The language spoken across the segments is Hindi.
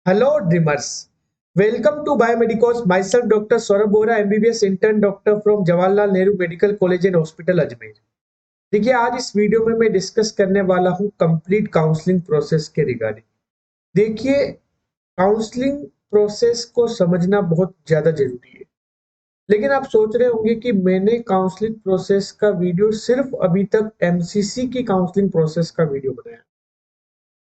Hello, dreamers. Welcome to Biomedicos. Myself, Dr. Saurabh Bora, MBBS intern doctor from Jawaharlal Nehru Medical College and Hospital, Ajmer. देखिए, आज इस वीडियो में मैं डिस्कस करने वाला हूँ कंप्लीट काउंसलिंग प्रोसेस के रिगार्डिंग। देखिए, काउंसलिंग प्रोसेस को समझना बहुत ज्यादा जरूरी है। लेकिन आप सोच रहे होंगे कि मैंने काउंसलिंग प्रोसेस का वीडियो सिर्फ अभी तक एमसीसी की काउंसलिंग प्रोसेस का वीडियो बनाया।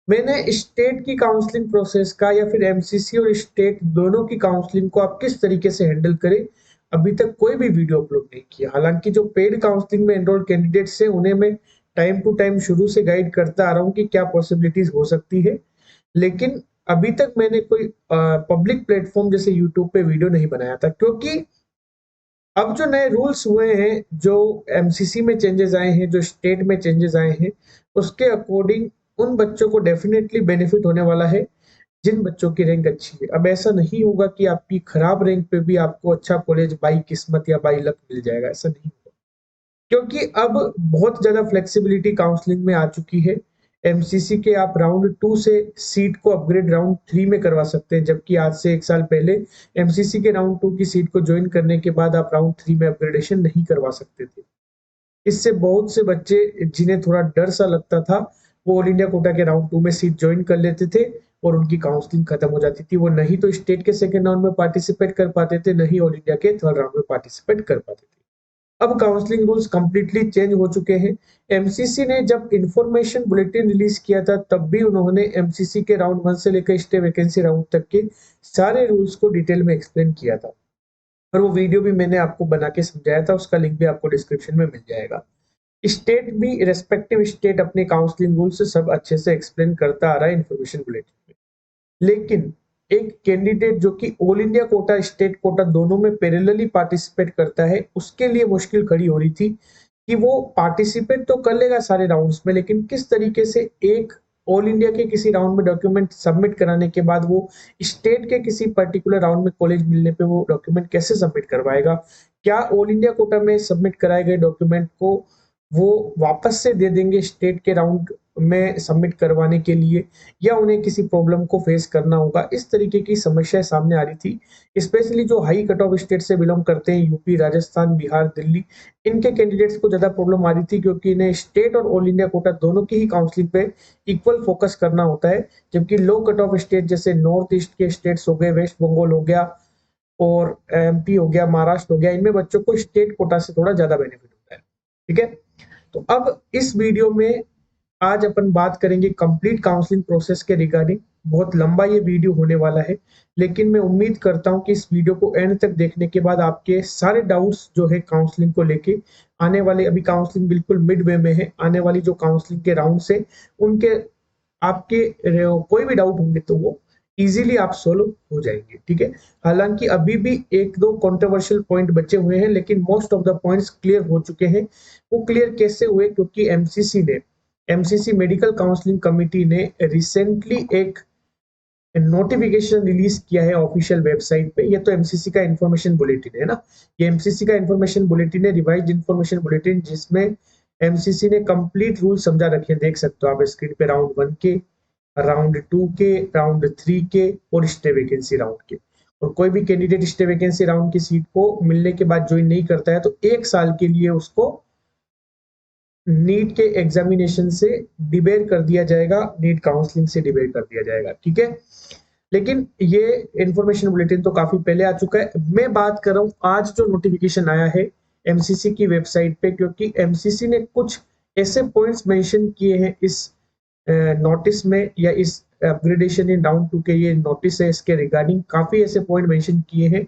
मैंने स्टेट की काउंसलिंग प्रोसेस का या फिर एमसीसी और स्टेट दोनों की काउंसलिंग को आप किस तरीके से हैंडल करें, अभी तक कोई भी वीडियो अपलोड नहीं किया। हालांकि जो पेड काउंसलिंग में एनरोल्ड कैंडिडेट्स हैं उन्हें मैं टाइम टू टाइम शुरू से गाइड करता आ रहा हूँ कि क्या पॉसिबिलिटीज हो सकती है, लेकिन अभी तक मैंने कोई पब्लिक प्लेटफॉर्म जैसे यूट्यूब पे वीडियो नहीं बनाया था, क्योंकि अब जो नए रूल्स हुए हैं, जो एमसीसी में चेंजेस आए हैं, जो स्टेट में चेंजेस आए हैं, उसके अकॉर्डिंग उन बच्चों को डेफिनेटली बेनिफिट होने वाला है जिन बच्चों की रैंक अच्छी है। अब ऐसा नहीं होगा कि आपकी खराब रैंक पे भी आपको अच्छा कॉलेज बाई किस्मत या बाई लक मिल जाएगा, ऐसा नहीं होगा, क्योंकि अब बहुत ज्यादा फ्लेक्सिबिलिटी काउंसलिंग में आ चुकी है। एमसीसी के आप राउंड 2 से सीट को अपग्रेड राउंड 3 में करवा सकते हैं, जबकि आज से 1 साल पहले एमसीसी के राउंड 2 की सीट को ज्वाइन करने के बाद आप राउंड 3 में अपग्रेडेशन नहीं करवा सकते थे। इससे बहुत से बच्चे जिन्हें थोड़ा डर सा लगता था, वो ऑल इंडिया कोटा के राउंड 2 में सीट ज्वाइन कर लेते थे और उनकी काउंसलिंग खत्म हो जाती थी। वो नहीं तो स्टेट के सेकेंड राउंड में पार्टिसिपेट कर पाते थे, नहीं ऑल इंडिया के थर्ड राउंड में पार्टिसिपेट कर पाते थे। अब काउंसलिंग रूल्स कंप्लीटली चेंज हो चुके हैं। एमसीसी ने जब इंफॉर्मेशन बुलेटिन रिलीज किया था, तब भी उन्होंने एमसीसी के राउंड 1 से लेकर स्टे वैकेंसी राउंड तक के सारे रूल्स को डिटेल में एक्सप्लेन किया था, और वो वीडियो भी मैंने आपको बना के समझाया था, उसका लिंक भी आपको डिस्क्रिप्शन में मिल जाएगा। स्टेट भी रेस्पेक्टिव स्टेट अपने काउंसलिंग रूल्स सब अच्छे से एक्सप्लेन करता आ रहा है इंफॉर्मेशन बुलेटिन में। लेकिन एक कैंडिडेट जो कि all India Kota state quota दोनों में पैरेलली पार्टिसिपेट करता है, उसके लिए मुश्किल खड़ी हो रही थी कि वो पार्टिसिपेट तो कर लेगा सारे राउंड्स में, लेकिन किस तरीके से एक ऑल इंडिया के किसी राउंड में डॉक्यूमेंट सबमिट कराने के बाद वो स्टेट के किसी पर्टिकुलर राउंड में कॉलेज मिलने पे वो डॉक्यूमेंट कैसे सबमिट करवाएगा। क्या ऑल इंडिया कोटा में सबमिट कराए गए डॉक्यूमेंट को वो वापस से दे देंगे स्टेट के राउंड में सबमिट करवाने के लिए, या उन्हें किसी प्रॉब्लम को फेस करना होगा। इस तरीके की समस्याएं सामने आ रही थी। स्पेशली जो हाई कट ऑफ स्टेट से बिलोंग करते हैं, यूपी, राजस्थान, बिहार, दिल्ली, इनके कैंडिडेट्स को ज्यादा प्रॉब्लम आ रही थी, क्योंकि इन्हें स्टेट और ऑल इंडिया कोटा दोनों की ही काउंसलिंग पे इक्वल फोकस करना होता है। जबकि लो कट ऑफ स्टेट जैसे नॉर्थ ईस्ट के स्टेट्स हो गए, वेस्ट बंगाल हो गया और एमपी हो गया, महाराष्ट्र हो गया, इनमें बच्चों को स्टेट कोटा से थोड़ा ज्यादा बेनिफिट होता है। ठीक है, तो अब इस वीडियो में आज अपन बात करेंगे कंप्लीट काउंसलिंग प्रोसेस के रिगार्डिंग। बहुत लंबा ये वीडियो होने वाला है, लेकिन मैं उम्मीद करता हूं कि इस वीडियो को एंड तक देखने के बाद आपके सारे डाउट्स जो है काउंसलिंग को लेके, आने वाले, अभी काउंसलिंग बिल्कुल मिड वे में है, आने वाली जो काउंसलिंग के राउंड से उनके आपके कोई भी डाउट होंगे तो वो इजीली आप सोल्व हो जाएंगे। ठीक है, हालांकि अभी भी एक दो कंट्रोवर्शियल पॉइंट बचे हुए हैं, लेकिन most of the points clear हो चुके हैं। वो क्लियर कैसे हुए? क्योंकि एमसीसी मेडिकल काउंसलिंग कमिटी ने रिसेंटली एक नोटिफिकेशन रिलीज किया है ऑफिशियल वेबसाइट पे। ये तो एमसीसी का इंफॉर्मेशन बुलेटिन है ना, ये एमसीसी का इंफॉर्मेशन बुलेटिन है, रिवाइज्ड इंफॉर्मेशन बुलेटिन, जिसमें एमसीसी ने कंप्लीट रूल समझा रखे हैं। देख सकते हो आप स्क्रीन पे, राउंड 1 के, राउंड 2 के, राउंड 3 के और स्टे वैकेंसी राउंड के। और कोई भी कैंडिडेट स्टे वैकेंसी राउंड की सीट को मिलने के बाद ज्वाइन नहीं करता है तो 1 साल के लिए उसको नीट के एग्जामिनेशन से डिबेयर कर दिया जाएगा, नीट काउंसलिंग से डिबेयर कर दिया जाएगा। ठीक है, लेकिन ये इंफॉर्मेशन बुलेटिन तो काफी पहले आ चुका है। मैं बात कर रहा हूँ आज जो नोटिफिकेशन आया है एमसीसी की वेबसाइट पे, क्योंकि एमसीसी ने कुछ ऐसे पॉइंट्स मेंशन किए हैं इस नोटिस में, या इस अपग्रेडेशन इन राउंड 2 के ये नोटिस है, इसके रिगार्डिंग काफी ऐसे पॉइंट मेंशन किए हैं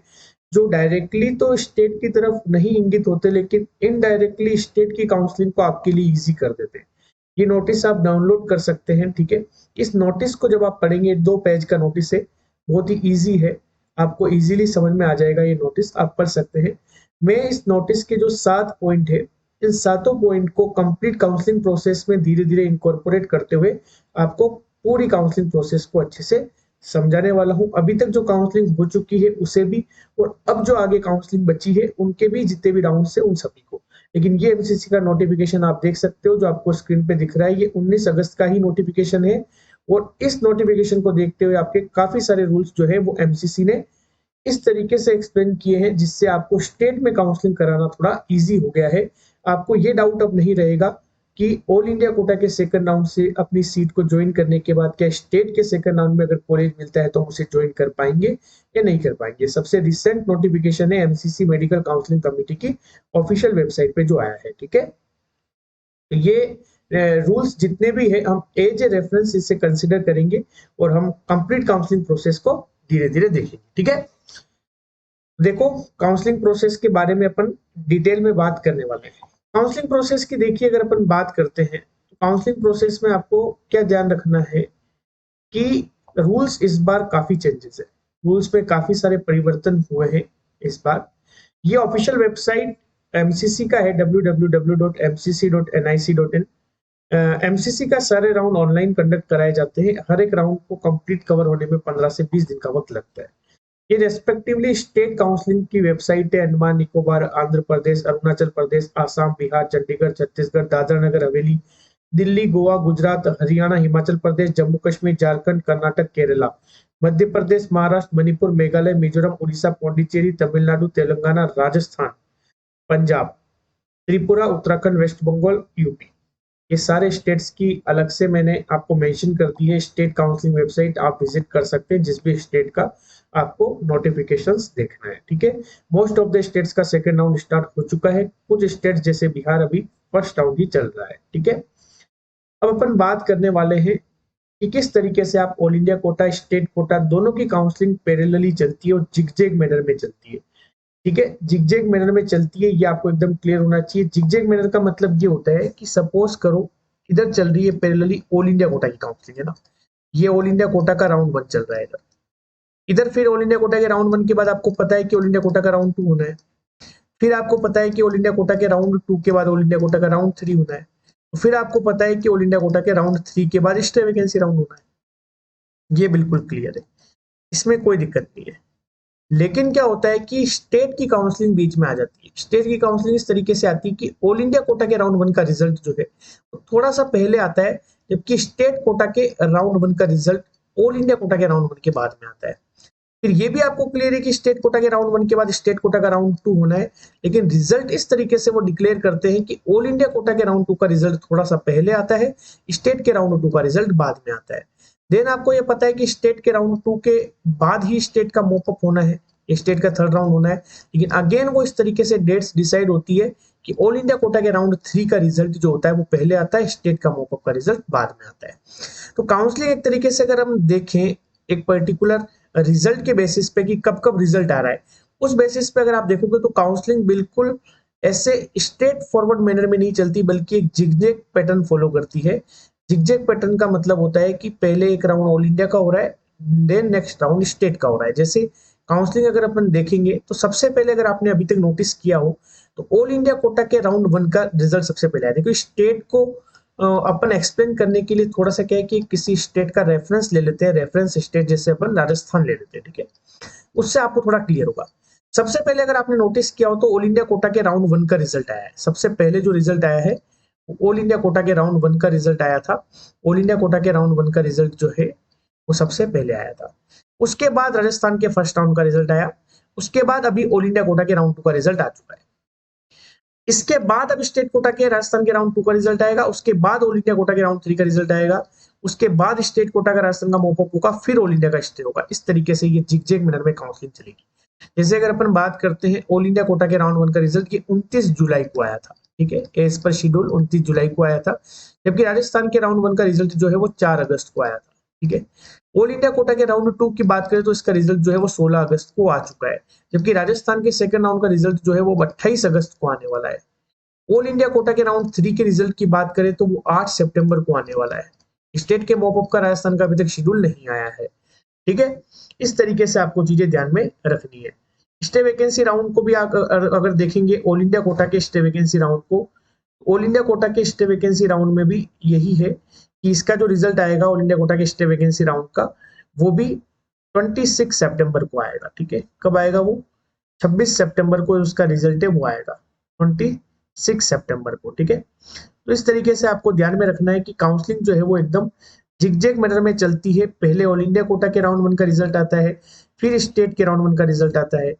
जो डायरेक्टली तो स्टेट की तरफ नहीं इंगित होते, लेकिन इनडायरेक्टली स्टेट की काउंसलिंग को आपके लिए इजी कर देते हैं। ये नोटिस आप डाउनलोड कर सकते हैं। ठीक है, इस नोटिस को जब आप पढ़ेंगे, 2 पेज का नोटिस है, बहुत ही इजी है, आपको इजीली समझ में आ जाएगा। ये नोटिस आप पढ़ सकते हैं। मैं इस नोटिस के जो 7 पॉइंट है, इन सातों पॉइंट को कंप्लीट काउंसलिंग प्रोसेस में धीरे धीरे इनकॉर्पोरेट करते हुए आपको पूरी काउंसलिंग प्रोसेस को अच्छे से समझाने वाला हूं। अभी तक जो काउंसलिंग हो चुकी है उसे भी, और अब जो आगे काउंसलिंग बची है उनके भी, जितने भी राउंड से उन सभी को। लेकिन ये एमसीसी का नोटिफिकेशन आप देख सकते हो जो आपको स्क्रीन पे दिख रहा है, ये 19 अगस्त का ही नोटिफिकेशन है, और इस नोटिफिकेशन को देखते हुए आपके काफी सारे रूल्स जो है वो एमसीसी ने इस तरीके से एक्सप्लेन किए हैं जिससे आपको स्टेट में काउंसलिंग कराना थोड़ा इजी हो गया है। आपको ये डाउट अब नहीं रहेगा कि ऑल इंडिया कोटा के सेकंड राउंड से अपनी सीट को ज्वाइन करने के बाद क्या स्टेट के सेकंड राउंड में अगर कॉलेज मिलता है तो हम उसे ज्वाइन कर पाएंगे या नहीं कर पाएंगे। सबसे रिसेंट नोटिफिकेशन है एमसीसी मेडिकल काउंसलिंग कमेटी की ऑफिशियल वेबसाइट पे जो आया है। ठीक है, तो ये रूल्स जितने भी है हम एज ए रेफरेंस इसे कंसिडर करेंगे और हम कंप्लीट काउंसलिंग प्रोसेस को धीरे धीरे देखेंगे। ठीक है, देखो काउंसलिंग प्रोसेस के बारे में अपन डिटेल में बात करने वाले हैं। काउंसलिंग प्रोसेस की देखिए अगर अपन बात करते हैं तो काउंसलिंग प्रोसेस में आपको क्या ध्यान रखना है कि रूल्स इस बार काफी चेंजेस है, रूल्स में काफी सारे परिवर्तन हुए हैं इस बार। ये ऑफिशियल वेबसाइट एमसीसी का है www.mcc.nic.in। एमसीसी का सारे राउंड ऑनलाइन कंडक्ट कराए जाते हैं। हर एक राउंड को कंप्लीट कवर होने में 15 से 20 दिन का वक्त लगता है। ये रेस्पेक्टिवली स्टेट काउंसलिंग की वेबसाइट है अंडमान निकोबार, आंध्र प्रदेश, अरुणाचल प्रदेश, आसाम, बिहार, चंडीगढ़, छत्तीसगढ़, दादरा नगर हवेली, दिल्ली, गोवा, गुजरात, हरियाणा, हिमाचल प्रदेश, जम्मू कश्मीर, झारखंड, कर्नाटक, केरला, मध्य प्रदेश, महाराष्ट्र, मणिपुर, मेघालय, मिजोरम, उड़ीसा, पौंडीचेरी, तमिलनाडु, तेलंगाना, राजस्थान, पंजाब, त्रिपुरा, उत्तराखंड, वेस्ट बंगाल, यूपी, ये सारे स्टेट्स की अलग से मैंने आपको मेंशन कर दी है। स्टेट काउंसलिंग वेबसाइट आप विजिट कर सकते हैं जिस भी स्टेट का आपको नोटिफिकेशंस देखना है। ठीक है, मोस्ट ऑफ द स्टेट्स का सेकंड राउंड स्टार्ट हो चुका है। कुछ स्टेट जैसे बिहार अभी फर्स्ट राउंड ही चल रहा है। ठीक है, अब अपन बात करने वाले हैं कि किस तरीके से आप all India Kota, state quota दोनों की काउंसलिंग पैरेलली चलती है और जिगजैग मैनर में चलती है। ठीक है, जिगजैग मैनर में चलती है, ये आपको एकदम क्लियर होना चाहिए। जिगजैग मैनर का मतलब ये होता है कि सपोज करो इधर चल रही है पैरेलली ऑल इंडिया कोटा की काउंसलिंग, है ना, ये ऑल इंडिया कोटा का राउंड 1 चल रहा है इधर, इधर फिर ऑल इंडिया कोटा के राउंड 1 के बाद आपको पता है कि ऑल इंडिया कोटा का राउंड 2 होना है, फिर आपको पता है कि ऑल इंडिया कोटा के राउंड 2 के बाद ऑल इंडिया कोटा का राउंड 3 होना है, फिर आपको पता है कि ऑल इंडिया कोटा के राउंड 3 के बाद स्टे वैकेंसी राउंड होना है। ये बिल्कुल क्लियर है, इसमें कोई दिक्कत नहीं है। लेकिन क्या होता है कि स्टेट की काउंसलिंग बीच में आ जाती है। स्टेट की काउंसलिंग इस तरीके से आती है कि ऑल इंडिया कोटा के राउंड 1 का रिजल्ट जो है वो थोड़ा सा पहले आता है, जबकि स्टेट कोटा के राउंड 1 का रिजल्ट ऑल इंडिया कोटा के राउंड 1 के बाद में आता है। फिर ये भी आपको क्लियर है कि स्टेट कोटा के राउंड 1 के बाद स्टेट कोटा का राउंड 2 होना है, लेकिन रिजल्ट इस तरीके से वो डिक्लेयर करते हैं कि ऑल इंडिया कोटा के राउंड 2 का रिजल्ट थोड़ा सा पहले आता है, स्टेट के राउंड 2 का रिजल्ट बाद में आता है। देन आपको ये पता है कि स्टेट के राउंड 2 के बाद ही स्टेट का मोपअप होना है, स्टेट का थर्ड राउंड होना है। लेकिन अगेन वो इस तरीके से डेट्स डिसाइड होती है कि ऑल इंडिया कोटा के राउंड 3 का रिजल्ट जो होता है वो पहले आता है, स्टेट का मोपअप का रिजल्ट बाद में आता है। तो काउंसलिंग एक तरीके से अगर हम देखें एक पर्टिकुलर रिजल्ट के बेसिस पे कि कब कब रिजल्ट आ रहा है, उस बेसिस पे अगर आप देखोगे तो काउंसलिंग बिल्कुल ऐसे स्ट्रेट फॉरवर्ड मैनर में नहीं चलती, बल्कि एक जिगजैग पैटर्न फॉलो करती है। जिगजैग पैटर्न का मतलब होता है कि पहले एक राउंड ऑल इंडिया का हो रहा है, देन नेक्स्ट राउंड स्टेट का हो रहा है। जैसे काउंसलिंग अगर अपन देखेंगे तो सबसे पहले अगर आपने अभी तक नोटिस किया हो तो ऑल इंडिया कोटा के राउंड 1 का रिजल्ट सबसे पहले आया। देखो स्टेट को अपन एक्सप्लेन करने के लिए थोड़ा सा क्या है कि किसी स्टेट का रेफरेंस ले लेते हैं, रेफरेंस स्टेट जैसे अपन राजस्थान ले लेते हैं। ठीक है, उससे आपको थोड़ा क्लियर होगा। सबसे पहले अगर आपने नोटिस किया हो तो ऑल इंडिया कोटा के राउंड 1 का रिजल्ट आया है। सबसे पहले जो रिजल्ट आया है ऑल इंडिया कोटा के राउंड 1 का रिजल्ट आया था। ऑल इंडिया कोटा के राउंड 1 का रिजल्ट जो है वो सबसे पहले आया था। उसके बाद राजस्थान के फर्स्ट राउंड का रिजल्ट आया। उसके बाद अभी ऑल इंडिया कोटा के राउंड 2 का रिजल्ट आ चुका है। इसके बाद अब स्टेट कोटा के राजस्थान के राउंड 2 का रिजल्ट आएगा। उसके बाद ऑल इंडिया कोटा के राउंड 3 का रिजल्ट आएगा। उसके बाद स्टेट कोटा का राजस्थान का मोपअप होगा, फिर ऑल इंडिया का स्टे होगा। इस तरीके से ये जिगजैग मैनर में काउंसलिंग चलेगी। जैसे अगर अपन बात करते हैं ऑल इंडिया कोटा के राउंड 1 का रिजल्ट ये 29 जुलाई को आया था। ठीक है, एज पर शेड्यूल 29 जुलाई को आया था, जबकि राजस्थान के राउंड 1 का रिजल्ट जो है वो 4 अगस्त को आया था। ठीक है, ऑल इंडिया कोटा के राउंड 2 की बात करें तो इसका रिजल्ट जो है वो 16 अगस्त को आ चुका है, जबकि राजस्थान के सेकंड राउंड का रिजल्ट जो है वो 28 अगस्त को आने वाला है। ऑल इंडिया कोटा के राउंड 3 के रिजल्ट की बात करें तो वो 8 सितंबर को आने वाला है। स्टेट के मॉपअप का राजस्थान का अभी तक शेड्यूल नहीं आया है। ठीक है, इस तरीके से आपको चीजें ध्यान में रखनी है। स्टे वैकेंसी राउंड को भी अगर देखेंगे ऑल इंडिया कोटा के स्टे वैकेंसी राउंड को, ऑल इंडिया कोटा के स्टे वैकेंसी राउंड में भी यही है कि इसका जो रिजल्ट आएगा ऑल इंडिया कोटा के स्टे वैकेंसी राउंड का वो भी 26 सितंबर को आएगा। ठीक है, कब आएगा वो 26 सितंबर को उसका रिजल्ट है वो आएगा 26 सितंबर को। ठीक है, तो इस तरीके से आपको ध्यान में रखना है कि काउंसलिंग जो है वो एकदम जिगजैग मैनर में चलती है। पहले ऑल इंडिया कोटा के राउंड 1 का रिजल्ट आता है, फिर स्टेट के राउंड 1 का रिजल्ट आता है,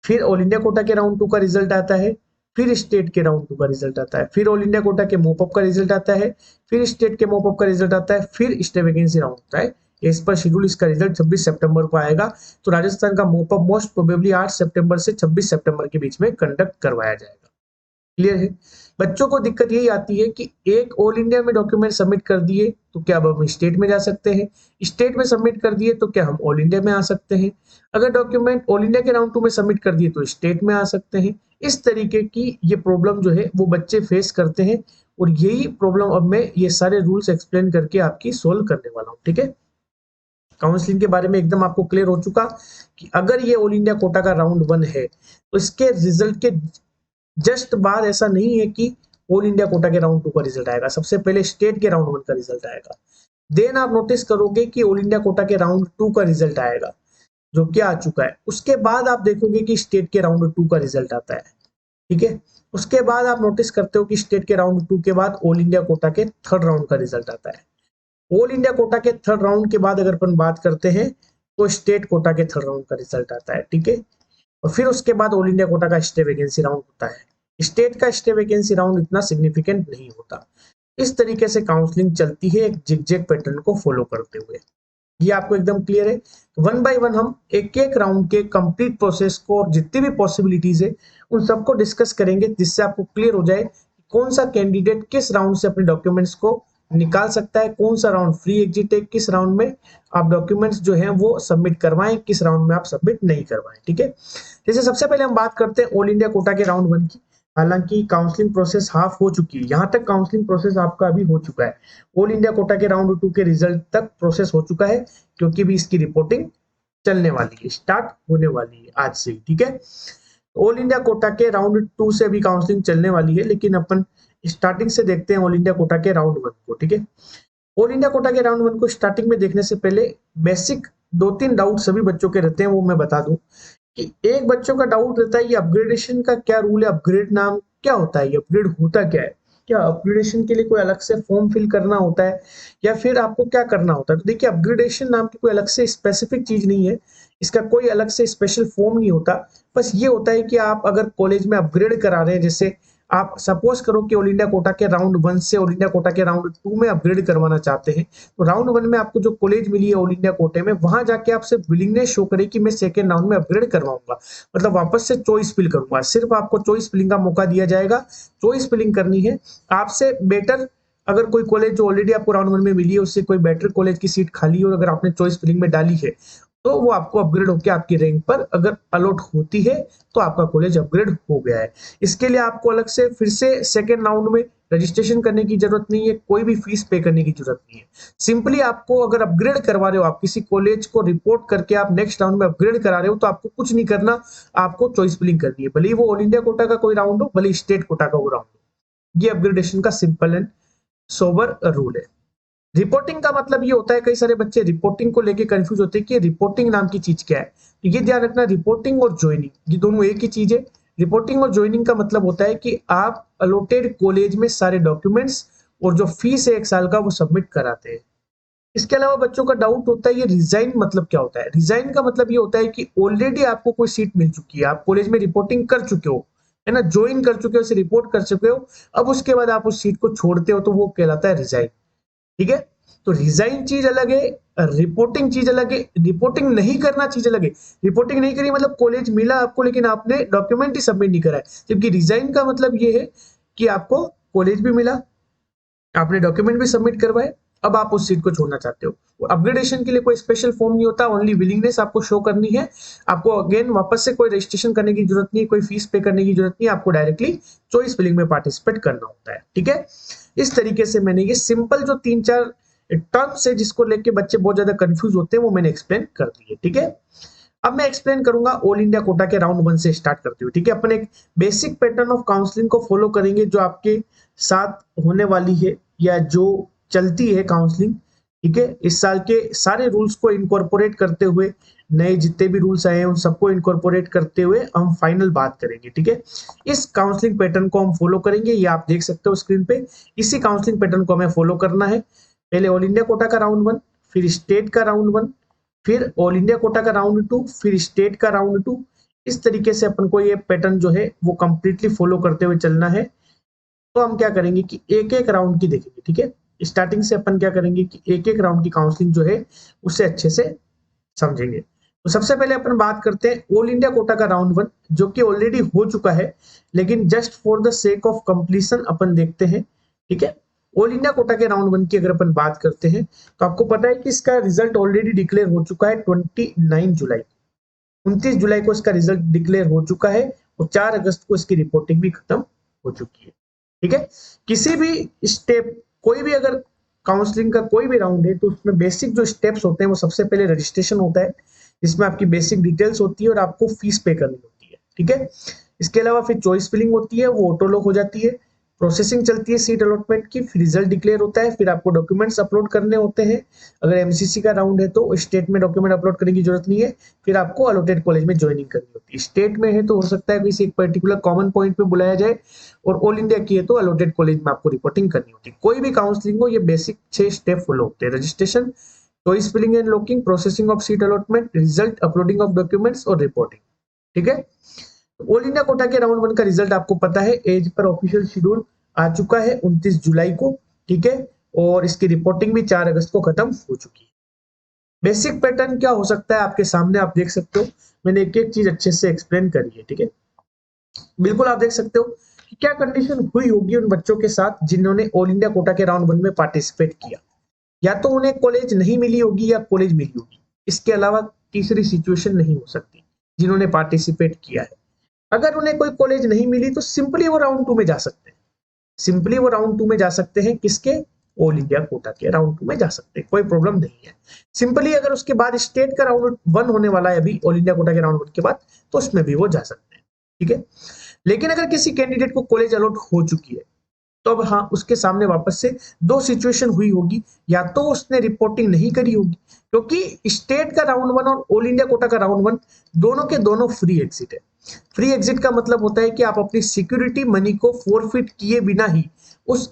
फिर ऑल इंडिया कोटा के राउंड 2 का रिजल्ट आता है, फिर स्टेट के राउंड 2 का रिजल्ट आता है, फिर ऑल इंडिया कोटा के मोपअप का रिजल्ट आता है, फिर स्टेट के मोपअप का रिजल्ट आता है, फिर स्टेट वैकेंसी राउंड होता है। इस पर शेड्यूल इसका रिजल्ट 26 सितंबर को आएगा। तो राजस्थान का मोपअप मोस्ट प्रोबेबली 8 सितंबर से 26 सितंबर के बीच में कंडक्ट करवाया जाएगा। क्लियर है? बच्चों को दिक्कत यही आती है कि एक ऑल इंडिया में डॉक्यूमेंट सबमिट कर दिए तो क्या अब हम स्टेट में जा सकते हैं, स्टेट में सबमिट कर दिए तो क्या हम ऑल इंडिया में आ सकते हैं, अगर डॉक्यूमेंट ऑल इंडिया के राउंड 2 में सबमिट कर दिए तो स्टेट में आ सकते हैं। इस तरीके की ये प्रॉब्लम जो है वो बच्चे फेस करते हैं और यही प्रॉब्लम अब मैं ये सारे रूल्स एक्सप्लेन करके आपकी सोल्व करने वाला हूँ। ठीक है, काउंसलिंग के बारे में एकदम आपको क्लियर हो चुका कि अगर ये ऑल इंडिया कोटा का राउंड 1 है तो इसके रिजल्ट के जस्ट बाद ऐसा नहीं है कि ऑल इंडिया कोटा के राउंड 2 का रिजल्ट आएगा, सबसे पहले स्टेट के राउंड 1 का रिजल्ट आएगा। देन आप नोटिस करोगे कि ऑल इंडिया कोटा के राउंड 2 का रिजल्ट आएगा जो कि आ चुका है। उसके बाद आप देखोगे कि स्टेट के राउंड 2 का रिजल्ट आता है। ठीक है, उसके बाद आप नोटिस करते हो कि स्टेट के राउंड 2 के बाद ऑल इंडिया कोटा के थर्ड राउंड का रिजल्ट आता है। ऑल इंडिया कोटा के थर्ड राउंड के बाद अगर अपन बात करते हैं तो स्टेट कोटा के थर्ड राउंड का रिजल्ट आता है। ठीक है, और फिर उसके बाद ऑल इंडिया कोटा का स्टे वैकेंसी राउंड होता है। स्टेट का स्टे वैकेंसी राउंड इतना सिग्निफिकेंट नहीं होता। इस तरीके से काउंसलिंग चलती है एक जिगजैग पैटर्न को फॉलो करते हुए। ये आपको एकदम क्लियर है? वन बाय वन हम एक एक राउंड के कंप्लीट प्रोसेस को और जितनी भी पॉसिबिलिटीज है उन सबको डिस्कस करेंगे, जिससे आपको क्लियर हो जाए कौन सा कैंडिडेट किस राउंड से अपने डॉक्यूमेंट्स को निकाल सकता है, कौन सा राउंड फ्री एग्जिट है, किस राउंड में आप डॉक्यूमेंट्स जो हैं वो सबमिट करवाएं, किस राउंड में आप सबमिट नहीं करवाएं। ठीक है, जैसे सबसे पहले हम बात करते हैं ऑल इंडिया कोटा के राउंड 1 की। हालांकि काउंसलिंग प्रोसेस हाफ हो चुकी है, यहाँ तक काउंसलिंग प्रोसेस आपका अभी हो चुका है। ऑल इंडिया कोटा के राउंड 2 के रिजल्ट तक प्रोसेस हो चुका है, क्योंकि भी इसकी रिपोर्टिंग चलने वाली है, स्टार्ट होने वाली है आज से ही। ठीक है, ऑल इंडिया कोटा के राउंड 2 से भी काउंसलिंग चलने वाली है, लेकिन अपन स्टार्टिंग से देखते हैं ऑल इंडिया कोटा के राउंड 1 को। ठीक है, ऑल इंडिया कोटा के राउंड 1 को स्टार्टिंग में देखने से पहले बेसिक 2-3 डाउट सभी बच्चों के रहते हैं, वो मैं बता दूं कि एक बच्चों का डाउट रहता है ये अपग्रेडेशन का क्या रूल है, अपग्रेड नाम क्या होता है, ये अपग्रेड होता क्या है, क्या अपग्रेडेशन के लिए कोई अलग से फॉर्म फिल करना होता है या फिर आपको क्या करना होता है। तो देखिए, अपग्रेडेशन नाम की कोई अलग से स्पेसिफिक चीज नहीं है, इसका कोई अलग से स्पेशल फॉर्म नहीं होता। बस ये होता है कि आप अगर कॉलेज में अपग्रेड करा रहे हैं, जैसे आप सपोज करो कि ऑल इंडिया कोटा के राउंड 1 से ऑल इंडिया कोटा के राउंड 2 में अपग्रेड करवाना चाहते हैं, तो राउंड 1 में आपको जो कॉलेज मिली है ऑल इंडिया कोटे में, वहां जाके आप सिर्फ विलिंगनेस शो करें कि मैं सेकेंड राउंड में अपग्रेड करवाऊंगा, मतलब वापस से चॉइस फिल करूंगा। सिर्फ आपको चॉइस फिलिंग का मौका दिया जाएगा, चॉइस फिलिंग करनी है। आपसे बेटर अगर कोई कॉलेज जो ऑलरेडी आपको राउंड 1 में मिली है उससे कोई बेटर कॉलेज की सीट खाली है और अगर आपने चॉइस फिलिंग में डाली है तो वो आपको अपग्रेड होकर आपकी रैंक पर अगर अलॉट होती है तो आपका कॉलेज अपग्रेड हो गया है। इसके लिए आपको अलग से फिर से सेकेंड राउंड में रजिस्ट्रेशन करने की जरूरत नहीं है, कोई भी फीस पे करने की जरूरत नहीं है। सिंपली आपको अगर अपग्रेड करवा रहे हो, आप किसी कॉलेज को रिपोर्ट करके आप नेक्स्ट राउंड में अपग्रेड करा रहे हो, तो आपको कुछ नहीं करना, आपको चॉइस फिलिंग करनी है, भले ही वो ऑल इंडिया कोटा का कोई राउंड हो, भले स्टेट कोटा का वो राउंड हो। ये अपग्रेडेशन का सिंपल एंड सोबर रूल है। रिपोर्टिंग का मतलब ये होता है, कई सारे बच्चे रिपोर्टिंग को लेके कंफ्यूज होते हैं कि रिपोर्टिंग नाम की चीज क्या है। तो ये ध्यान रखना, रिपोर्टिंग और ज्वाइनिंग ये दोनों एक ही चीज है। रिपोर्टिंग और ज्वाइनिंग का मतलब होता है कि आप अलॉटेड कॉलेज में सारे डॉक्यूमेंट्स और जो फीस है 1 साल का वो सबमिट कराते हैं। इसके अलावा बच्चों का डाउट होता है ये रिजाइन मतलब क्या होता है। रिजाइन का मतलब ये होता है कि ऑलरेडी आपको कोई सीट मिल चुकी है, आप कॉलेज में रिपोर्टिंग कर चुके हो, है ना, ज्वाइन कर चुके हो, उसे रिपोर्ट कर चुके हो, अब उसके बाद आप उस सीट को छोड़ते हो तो वो कहलाता है रिजाइन। ठीक है, तो रिजाइन चीज अलग है, रिपोर्टिंग चीज अलग है, रिपोर्टिंग नहीं करना चीज अलग है। रिपोर्टिंग नहीं करी मतलब कॉलेज मिला आपको लेकिन आपने डॉक्यूमेंट ही सबमिट नहीं करा है, जबकि रिजाइन का मतलब ये है कि आपको कॉलेज भी मिला, आपने डॉक्यूमेंट भी सबमिट करवाए, अब आप उस सीट को छोड़ना चाहते हो। अपग्रेडेशन के लिए कोई स्पेशल फॉर्म नहीं होता, ओनली विलिंगनेस आपको शो करनी है। आपको अगेन वापस से कोई रजिस्ट्रेशन करने की जरूरत नहीं, कोई फीस पे करने की जरूरत नहीं, आपको डायरेक्टली चॉइस फिलिंग में पार्टिसिपेट करना होता है। ठीक है, इस तरीके से मैंने ये सिंपल जो 3-4 टर्म्स है जिसको लेके बच्चे बहुत ज्यादा कंफ्यूज होते हैं वो मैंने एक्सप्लेन कर दिए। ठीक है, अब मैं एक्सप्लेन करूंगा ऑल इंडिया कोटा के राउंड 1 से स्टार्ट करते हुए। ठीक है, अपन एक बेसिक पैटर्न ऑफ काउंसलिंग को फॉलो करेंगे जो आपके साथ होने वाली है या जो चलती है काउंसलिंग। ठीक है, इस साल के सारे रूल्स को इनकॉर्पोरेट करते हुए, नए जितने भी रूल्स आए हैं उन सबको इनकॉर्पोरेट करते हुए हम फाइनल बात करेंगे। ठीक है, इस काउंसलिंग पैटर्न को हम फॉलो करेंगे, ये आप देख सकते हो स्क्रीन पे। इसी काउंसलिंग पैटर्न को हमें फॉलो करना है। पहले ऑल इंडिया कोटा का राउंड 1, फिर स्टेट का राउंड 1, फिर ऑल इंडिया कोटा का राउंड 2, फिर स्टेट का राउंड 2। इस तरीके से अपन को ये पैटर्न जो है वो कंप्लीटली फॉलो करते हुए चलना है। तो हम क्या करेंगे कि एक एक राउंड की देखेंगे, ठीक है। स्टार्टिंग से अपन क्या करेंगे कि एक एक राउंड की काउंसलिंग जो है उससे अच्छे से समझेंगे। तो सबसे पहले अपन बात करते हैं ऑल इंडिया कोटा का राउंड 1, जो कि ऑलरेडी हो चुका है, लेकिन just for the sake of completion अपन देखते हैं, ठीक है। ऑल इंडिया कोटा के राउंड 1 की अगर अपन बात करते हैं तो आपको पता है कि इसका रिजल्ट ऑलरेडी डिक्लेयर हो चुका है 29 जुलाई, 29 जुलाई को इसका रिजल्ट डिक्लेयर हो चुका है और 4 अगस्त को इसकी रिपोर्टिंग भी खत्म हो चुकी है, ठीक है। किसी भी स्टेप, कोई भी अगर काउंसलिंग का कोई भी राउंड है तो उसमें बेसिक जो स्टेप्स होते हैं वो सबसे पहले रजिस्ट्रेशन होता है, जिसमें आपकी बेसिक डिटेल्स होती है और आपको फीस पे करनी होती है, ठीक है। इसके अलावा फिर चॉइस फिलिंग होती है, वो ऑटो लॉक हो जाती है, प्रोसेसिंग चलती है सीट अलॉटमेंट की, फिर रिजल्ट डिक्लेयर होता है, फिर आपको डॉक्यूमेंट्स अपलोड करने होते हैं। अगर एमसीसी का राउंड है तो स्टेट में डॉक्यूमेंट अपलोड करने की जरूरत नहीं है, फिर आपको अलॉटेड कॉलेज में ज्वाइनिंग करनी होती है। स्टेट में है तो हो सकता है किसी एक पर्टिकुलर कॉमन पॉइंट पे बुलाया जाए, और ऑल इंडिया की है तो अलॉटेड कॉलेज में आपको रिपोर्टिंग करनी होती है। कोई भी काउंसलिंग हो, ये बेसिक 6 स्टेप फॉलो होते हैं: registration, choice filling and locking, processing of seat allotment, result, uploading of documents और रिपोर्टिंग, ठीक है। ऑल इंडिया कोटा के राउंड 1 का रिजल्ट आपको पता है, एज पर ऑफिशियल शेड्यूल आ चुका है 29 जुलाई को, ठीक है। और इसकी रिपोर्टिंग भी 4 अगस्त को खत्म हो चुकी है। बेसिक पैटर्न क्या हो सकता है आपके सामने आप देख सकते हो, मैंने एक एक चीज अच्छे से एक्सप्लेन करी है, ठीक है। बिल्कुल आप देख सकते हो कि क्या कंडीशन हुई होगी उन बच्चों के साथ जिन्होंने ऑल इंडिया कोटा के राउंड 1 में पार्टिसिपेट किया। या तो उन्हें कॉलेज नहीं मिली होगी या कॉलेज मिली होगी, इसके अलावा तीसरी सिचुएशन नहीं हो सकती जिन्होंने पार्टिसिपेट किया है। अगर उन्हें कोई कॉलेज नहीं मिली तो सिंपली वो राउंड 2 में जा सकते हैं, सिंपली वो राउंड 2 में जा सकते हैं। किसके? ऑल इंडिया कोटा के राउंड 2 में जा सकते हैं, कोई प्रॉब्लम नहीं है। सिंपली अगर उसके बाद स्टेट का राउंड 1 होने वाला है अभी ऑल इंडिया कोटा के राउंड 1 के बाद, तो उसमें भी वो जा सकते हैं, ठीक है। लेकिन अगर किसी कैंडिडेट को कॉलेज अलॉट हो चुकी है तो अब हाँ, उसके सामने वापस से 2 सिचुएशन हुई होगी। या तो उसने रिपोर्टिंग नहीं करी होगी, क्योंकि स्टेट का राउंड 1 और ऑल इंडिया कोटा का राउंड 1 दोनों के दोनों फ्री एग्जिट है। फ्री एग्जिट का मतलब होता है कि आप अपनी सिक्योरिटी मनी को फोरफिट किए बिना ही उस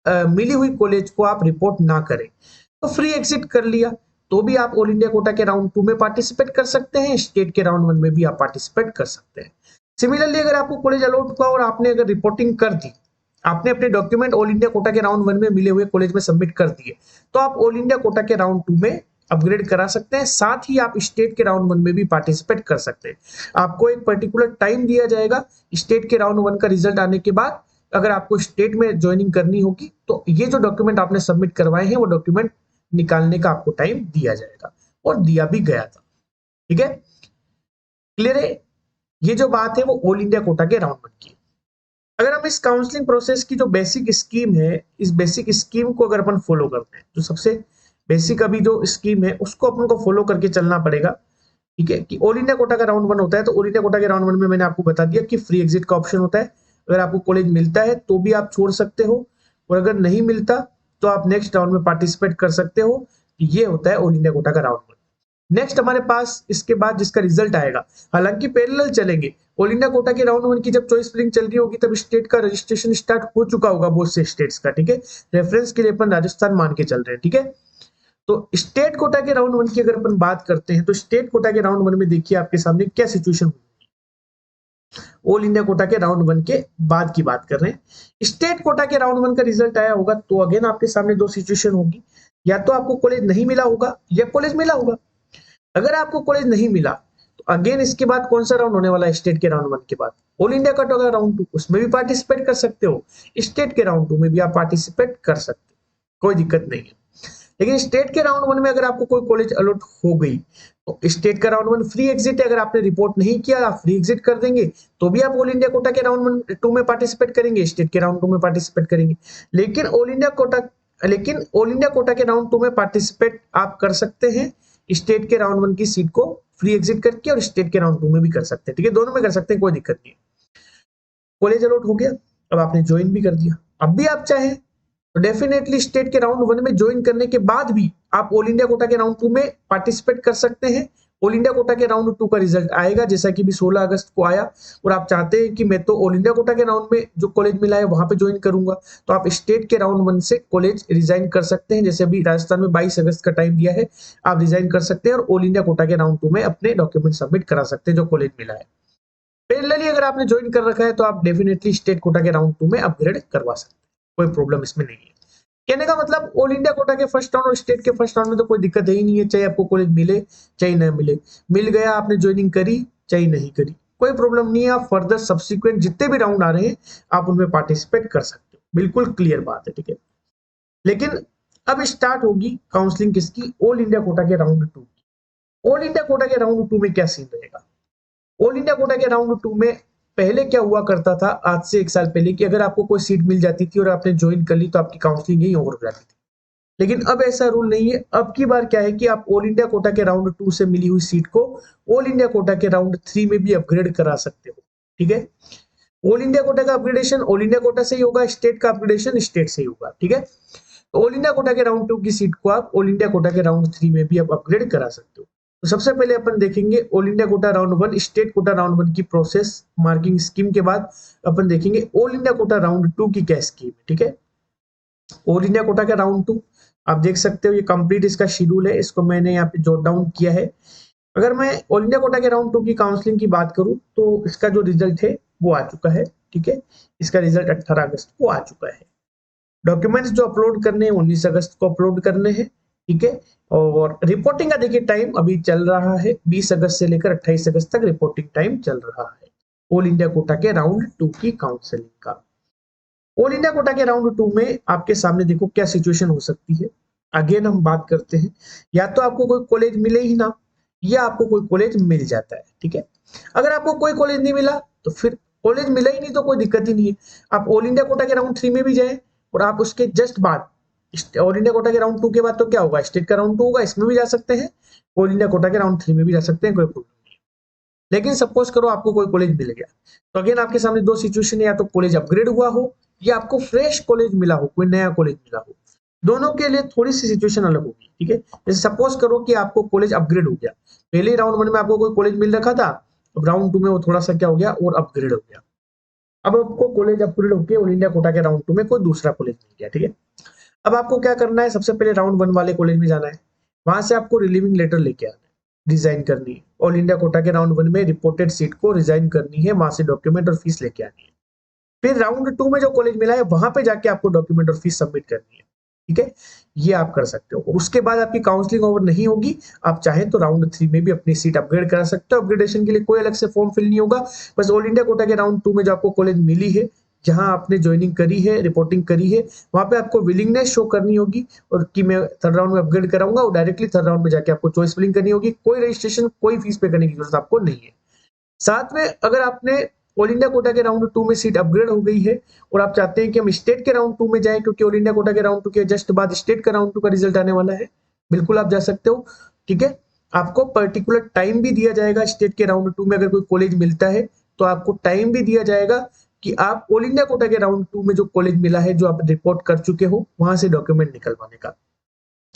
मिली हुई कॉलेज को आप रिपोर्ट ना करें। तो फ्री एग्जिट कर लिया तो भी आप ऑल इंडिया कोटा के राउंड 2 में पार्टिसिपेट कर सकते हैं, स्टेट के राउंड 1 में भी आप पार्टिसिपेट कर सकते हैं। सिमिलरली अगर आपको कॉलेज अलॉट हुआ और आपने अगर रिपोर्टिंग कर दी, आपने अपने डॉक्यूमेंट ऑल इंडिया कोटा के राउंड 1 में मिले हुए कॉलेज में सबमिट कर दिए, तो आप ऑल इंडिया कोटा के राउंड 2 में अपग्रेड करा सकते हैं। साथ ही आप स्टेट के राउंड 1 में भी पार्टिसिपेट कर सकते हैं। आपको एक पर्टिकुलर टाइम दिया जाएगा स्टेट के राउंड 1 का रिजल्ट आने के बाद, अगर आपको स्टेट में ज्वाइनिंग करनी होगी तो ये जो डॉक्यूमेंट आपने सबमिट करवाए हैं वो डॉक्यूमेंट निकालने का आपको टाइम दिया जाएगा, और दिया भी गया था, ठीक है। क्लियर है? ये जो बात है वो ऑल इंडिया कोटा के राउंड 1 की। अगर हम इस काउंसलिंग प्रोसेस की जो बेसिक स्कीम है, इस बेसिक स्कीम को अगर अपन फॉलो करते हैं, जो सबसे बेसिक अभी जो स्कीम है उसको अपन को फॉलो करके चलना पड़ेगा, ठीक है। कि ऑल इंडिया कोटा का राउंड 1 होता है तो ऑल इंडिया कोटा के राउंड 1 में मैंने आपको बता दिया कि फ्री एग्जिट का ऑप्शन होता है। अगर आपको कॉलेज मिलता है तो भी आप छोड़ सकते हो, और अगर नहीं मिलता तो आप नेक्स्ट राउंड में पार्टिसिपेट कर सकते हो। ये होता है ऑल इंडिया कोटा का राउंड 1। नेक्स्ट हमारे पास इसके बाद जिसका रिजल्ट आएगा, हालांकि पैरेलल चलेंगे। ऑल इंडिया कोटा के राउंड 1 की जब चॉइस फिलिंग चल रही होगी तब स्टेट का रजिस्ट्रेशन स्टार्ट हो चुका होगा बहुत से स्टेट्स का, ठीक है। रेफरेंस के लिए अपन राजस्थान मान के चल रहे हैं, ठीक है। तो स्टेट कोटा के राउंड 1 की अगर अपन बात करते हैं तो स्टेट कोटा के राउंड 1 में देखिए आपके सामने क्या सिचुएशन हुई। ऑल इंडिया कोटा के राउंड 1 के बाद की बात कर रहे हैं। स्टेट कोटा के राउंड 1 का रिजल्ट आया होगा तो अगेन आपके सामने 2 सिचुएशन होगी, या तो आपको कॉलेज नहीं मिला होगा या कॉलेज मिला होगा। अगर आपको कॉलेज नहीं मिला तो अगेन इसके बाद कौन सा राउंड होने वाला है? स्टेट के राउंड 1 के बाद ऑल इंडिया कोटा का राउंड 2, उसमें भी पार्टिसिपेट कर सकते हो। स्टेट के राउंड 2 में भी आप पार्टिसिपेट कर सकते हो, कोई दिक्कत नहीं है। लेकिन स्टेट के राउंड 1 में अगर आपको कोई कॉलेज अलॉट हो गई तो स्टेट का राउंड 1 फ्री एग्जिट है। अगर आपने रिपोर्ट नहीं किया, आप फ्री एग्जिट कर देंगे तो भी आप ऑल इंडिया कोटा के राउंड 2 में पार्टिसिपेट करेंगे, स्टेट के राउंड 2 में पार्टिसिपेट करेंगे। लेकिन ऑल इंडिया कोटा के राउंड 2 में पार्टिसिपेट आप कर सकते हैं स्टेट के राउंड 1 की सीट को फ्री एग्जिट करके, और स्टेट के राउंड 2 में भी कर सकते हैं, ठीक है। दोनों में कर सकते हैं, कोई दिक्कत नहीं है। कॉलेज अलॉट हो गया, अब आपने ज्वाइन भी कर दिया। अब भी आप चाहें तो डेफिनेटली स्टेट के राउंड 1 में ज्वाइन करने के बाद भी आप ऑल इंडिया कोटा के राउंड 2 में पार्टिसिपेट कर सकते हैं, ऑल इंडिया कोटा के राउंड 2 का रिजल्ट आएगा, जैसा कि भी 16 अगस्त को आया, और आप चाहते हैं कि मैं तो ऑल इंडिया कोटा के राउंड में जो कॉलेज मिला है वहां पे ज्वाइन करूंगा, तो आप स्टेट के राउंड 1 से कॉलेज रिजाइन कर सकते हैं। जैसे अभी राजस्थान में 22 अगस्त का टाइम दिया है, आप रिजाइन कर सकते हैं और ऑल इंडिया कोटा के राउंड 2 में अपने डॉक्यूमेंट सबमिट करा सकते हैं जो कॉलेज मिला है। पैरेलली अगर आपने ज्वाइन कर रखा है तो आप डेफिनेटली स्टेट कोटा के राउंड 2 में अपग्रेड करवा सकते हैं, कोई प्रॉब्लम इसमें नहीं है। कहने का मतलब ऑल इंडिया कोटा के फर्स्ट राउंड और स्टेट के फर्स्ट राउंड में तो कोई दिक्कत है ही नहीं है, चाहे आपको कॉलेज मिले चाहे ना मिले। मिल गया, आपने ज्वाइनिंग करी चाहे नहीं करी, कोई प्रॉब्लम नहीं है। आप फर्दर सब्सिक्वेंट जितने भी राउंड आ रहे हैं आप उनमें पार्टिसिपेट कर सकते हो, बिल्कुल क्लियर बात है, ठीक है। लेकिन अब स्टार्ट होगी काउंसलिंग किसकी, ऑल इंडिया कोटा के राउंड 2 की। ऑल इंडिया कोटा के राउंड 2 में क्या सीन रहेगा? ऑल इंडिया कोटा के राउंड 2 में पहले क्या हुआ करता था, आज से 1 साल पहले, कि अगर आपको कोई सीट मिल जाती थी और आपने ज्वाइन कर ली तो आपकी काउंसलिंग यही ओवर हो जाती थी। लेकिन अब ऐसा रूल नहीं है। अब की बार क्या है कि आप ऑल इंडिया कोटा के राउंड 2 से मिली हुई सीट को ऑल इंडिया कोटा के राउंड 3 में भी अपग्रेड करा सकते हो, ठीक है। ऑल इंडिया कोटा का अपग्रेडेशन ऑल इंडिया कोटा से ही होगा, स्टेट का अपग्रेडेशन स्टेट से ही होगा, ठीक है। तो ऑल इंडिया कोटा के राउंड 2 की सीट को आप ऑल इंडिया कोटा के राउंड 3 में भी आप अपग्रेड करा सकते हो। तो सबसे पहले अपन देखेंगे all India quota round 1, state quota round 1 की प्रोसेस मार्किंग स्कीम के बाद अपन देखेंगे ऑल इंडिया कोटा राउंड 2 की क्या स्कीम है, ठीक है। ऑल इंडिया कोटा का राउंड 2 आप देख सकते हो, ये कंप्लीट इसका शेड्यूल है, इसको मैंने यहाँ पे जॉट डाउन किया है। अगर मैं ऑल इंडिया कोटा के राउंड 2 की काउंसलिंग की बात करूं तो इसका जो रिजल्ट है वो आ चुका है, ठीक है। इसका रिजल्ट 18 अगस्त को आ चुका है। डॉक्यूमेंट्स जो अपलोड करने हैं 19 अगस्त को अपलोड करने हैं, ठीक है। और रिपोर्टिंग का देखिए टाइम अभी चल रहा है 20 अगस्त से लेकर 28 अगस्त तक रिपोर्टिंग टाइम चल रहा है ऑल इंडिया कोटा के राउंड 2 की काउंसलिंग का। ऑल इंडिया कोटा के राउंड 2 में आपके सामने देखो क्या सिचुएशन हो सकती है। अगेन हम बात करते हैं, या तो आपको कोई कॉलेज मिले ही ना, या आपको कोई कॉलेज मिल जाता है, ठीक है। अगर आपको कोई कॉलेज नहीं मिला तो फिर कॉलेज मिला ही नहीं तो कोई दिक्कत ही नहीं है, आप ऑल इंडिया कोटा के राउंड 3 में भी जाए और आप उसके जस्ट बाद ऑल इंडिया कोटा के राउंड 2 के बाद तो क्या होगा, स्टेट का राउंड 2 होगा, इसमें भी जा सकते हैं, ऑल इंडिया कोटा के राउंड 3 में भी जा सकते हैं, कोई प्रॉब्लम नहीं है। लेकिन सपोज करो आपको कोई कॉलेज मिल गया, तो अगेन आपके सामने दो सिचुएशन है, या तो कॉलेज अपग्रेड हुआ हो या आपको फ्रेश कॉलेज मिला हो, कोई नया कॉलेज मिला हो। दोनों के लिए थोड़ी सी सिचुएशन अलग होगी, ठीक है। जैसे सपोज करो कि आपको कॉलेज अपग्रेड हो गया, पहले राउंड 1 में आपको कोई कॉलेज मिल रखा था, अब राउंड 2 में वो थोड़ा सा क्या हो गया और अपग्रेड हो गया। अब आपको कॉलेज अपग्रेड होकर ऑल इंडिया कोटा के राउंड 2 में कोई दूसरा कॉलेज मिल गया, ठीक है। अब आपको क्या करना है, सबसे पहले राउंड 1 वाले कॉलेज में जाना है, वहां से आपको रिलीविंग लेटर लेके आना है, रिजाइन करनी है। ऑल इंडिया कोटा के राउंड 1 में रिपोर्टेड सीट को रिजाइन करनी है, वहां से डॉक्यूमेंट और फीस लेके आनी है। फिर राउंड 2 में जो कॉलेज मिला है वहां पे जाके आपको डॉक्यूमेंट और फीस सबमिट करनी है, ठीक है। ये आप कर सकते हो, और उसके बाद आपकी काउंसलिंग ओवर नहीं होगी, आप चाहें तो राउंड 3 में भी अपनी सीट अपग्रेड करा सकते हो। अपग्रेडेशन के लिए कोई अलग से फॉर्म फिल नहीं होगा, बस ऑल इंडिया कोटा के राउंड 2 में जो आपको कॉलेज मिली है, जहां आपने ज्वाइनिंग करी है, रिपोर्टिंग करी है, वहां पे आपको विलिंगनेस शो करनी होगी और कि मैं थर्ड राउंड में अपग्रेड कराऊंगा, और डायरेक्टली थर्ड राउंड में जाके आपको चॉइस फिलिंग करनी होगी। कोई रजिस्ट्रेशन कोई फीस पे करने की जरूरत आपको नहीं है। साथ में अगर आपने ऑल इंडिया कोटा के राउंड 2 में सीट अपग्रेड हो गई है और आप चाहते हैं कि हम स्टेट के राउंड 2 में जाएं, क्योंकि ऑल इंडिया कोटा के राउंड 2 के जस्ट बाद स्टेट का राउंड 2 का रिजल्ट आने वाला है, बिल्कुल आप जा सकते हो, ठीक है। आपको पर्टिकुलर टाइम भी दिया जाएगा, स्टेट के राउंड 2 में अगर कोई कॉलेज मिलता है तो आपको टाइम भी दिया जाएगा कि आप ऑल इंडिया कोटा के राउंड 2 में जो कॉलेज मिला है, जो आप रिपोर्ट कर चुके हो, वहां से डॉक्यूमेंट निकलवाने का।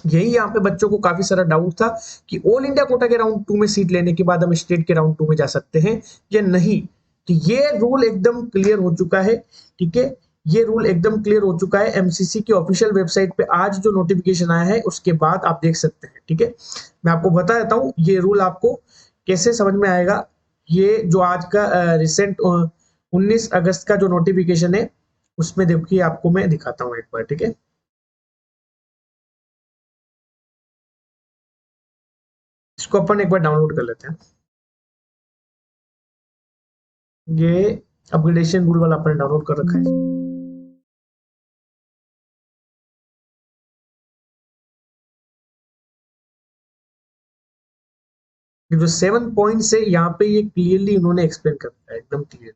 यही यहाँ पे बच्चों को काफी सारा डाउट था कि ऑल इंडिया कोटा के राउंड 2 में सीट लेने के बाद हम स्टेट के राउंड 2 में जा सकते हैं या नहीं। तो ये रूल एकदम क्लियर हो चुका है, ठीक है। ये रूल एकदम क्लियर हो चुका है, एमसीसी की ऑफिशियल वेबसाइट पे आज जो नोटिफिकेशन आया है उसके बाद आप देख सकते हैं, ठीक है। मैं आपको बता देता हूँ ये रूल आपको कैसे समझ में आएगा। ये जो आज का रिसेंट 19 अगस्त का जो नोटिफिकेशन है उसमें देखिए, आपको मैं दिखाता हूँ एक बार, ठीक है। इसको अपन एक बार डाउनलोड कर लेते हैं। ये अपग्रेडेशन रूल वाला आपने डाउनलोड कर रखा है। ये जो 7 पॉइंट्स है यहाँ पे ये क्लियरली उन्होंने एक्सप्लेन कर दिया है, एकदम क्लियर।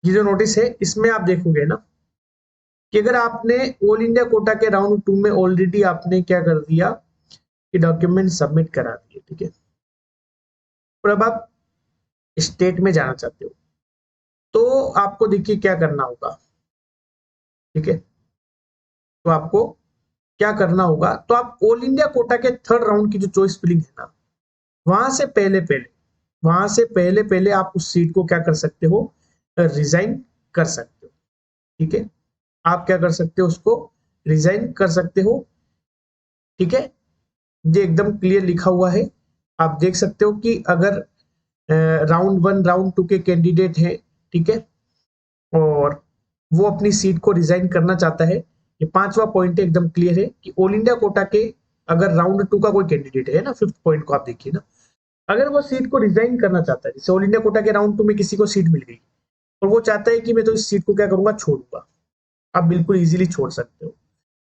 ये जो नोटिस है इसमें आप देखोगे ना कि अगर आपने ऑल इंडिया कोटा के राउंड 2 में ऑलरेडी आपने क्या कर दिया कि डॉक्यूमेंट सबमिट करा दिए, ठीक है। और अब आप स्टेट में जाना चाहते हो तो आपको देखिए क्या करना होगा, ठीक है। तो आपको क्या करना होगा, तो आप ऑल इंडिया कोटा के थर्ड राउंड की जो चॉइस फिलिंग है ना, वहां से पहले पहले आप उस सीट को क्या कर सकते हो, रिजाइन कर सकते हो, ठीक है। आप क्या कर सकते हो, उसको रिजाइन कर सकते हो, ठीक है। ये एकदम क्लियर लिखा हुआ है। आप देख सकते हो कि अगर राउंड 1 राउंड 2 के कैंडिडेट है, ठीक है, और वो अपनी सीट को रिजाइन करना चाहता है, ये पांचवा पॉइंट एकदम क्लियर है कि ऑल इंडिया कोटा के अगर राउंड 2 का कोई कैंडिडेट है ना, फिफ्थ पॉइंट को आप देखिए ना, अगर वो सीट को रिजाइन करना चाहता है, जैसे ऑल इंडिया कोटा के राउंड 2 में किसी को सीट मिल गई और वो चाहता है कि मैं तो इस सीट को क्या करूंगा, छोड़ूंगा, आप बिल्कुल इजीली छोड़ सकते हो।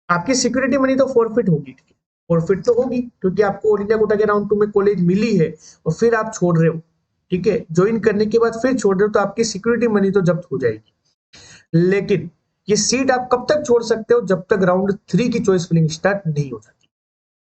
आपकी सिक्योरिटी मनी तो फॉरफिट होगी, ठीक है, फॉरफिट तो होगी क्योंकि आपको ऑल इंडिया कोटा के राउंड 2 में कॉलेज मिली है और फिर आप छोड़ रहे हो, ठीक है, ज्वाइन करने के बाद फिर छोड़ रहे हो, तो आपकी सिक्योरिटी मनी तो जब्त हो जाएगी। लेकिन ये सीट आप कब तक छोड़ सकते हो, जब तक राउंड 3 की चॉइस फिलिंग स्टार्ट नहीं हो जाती।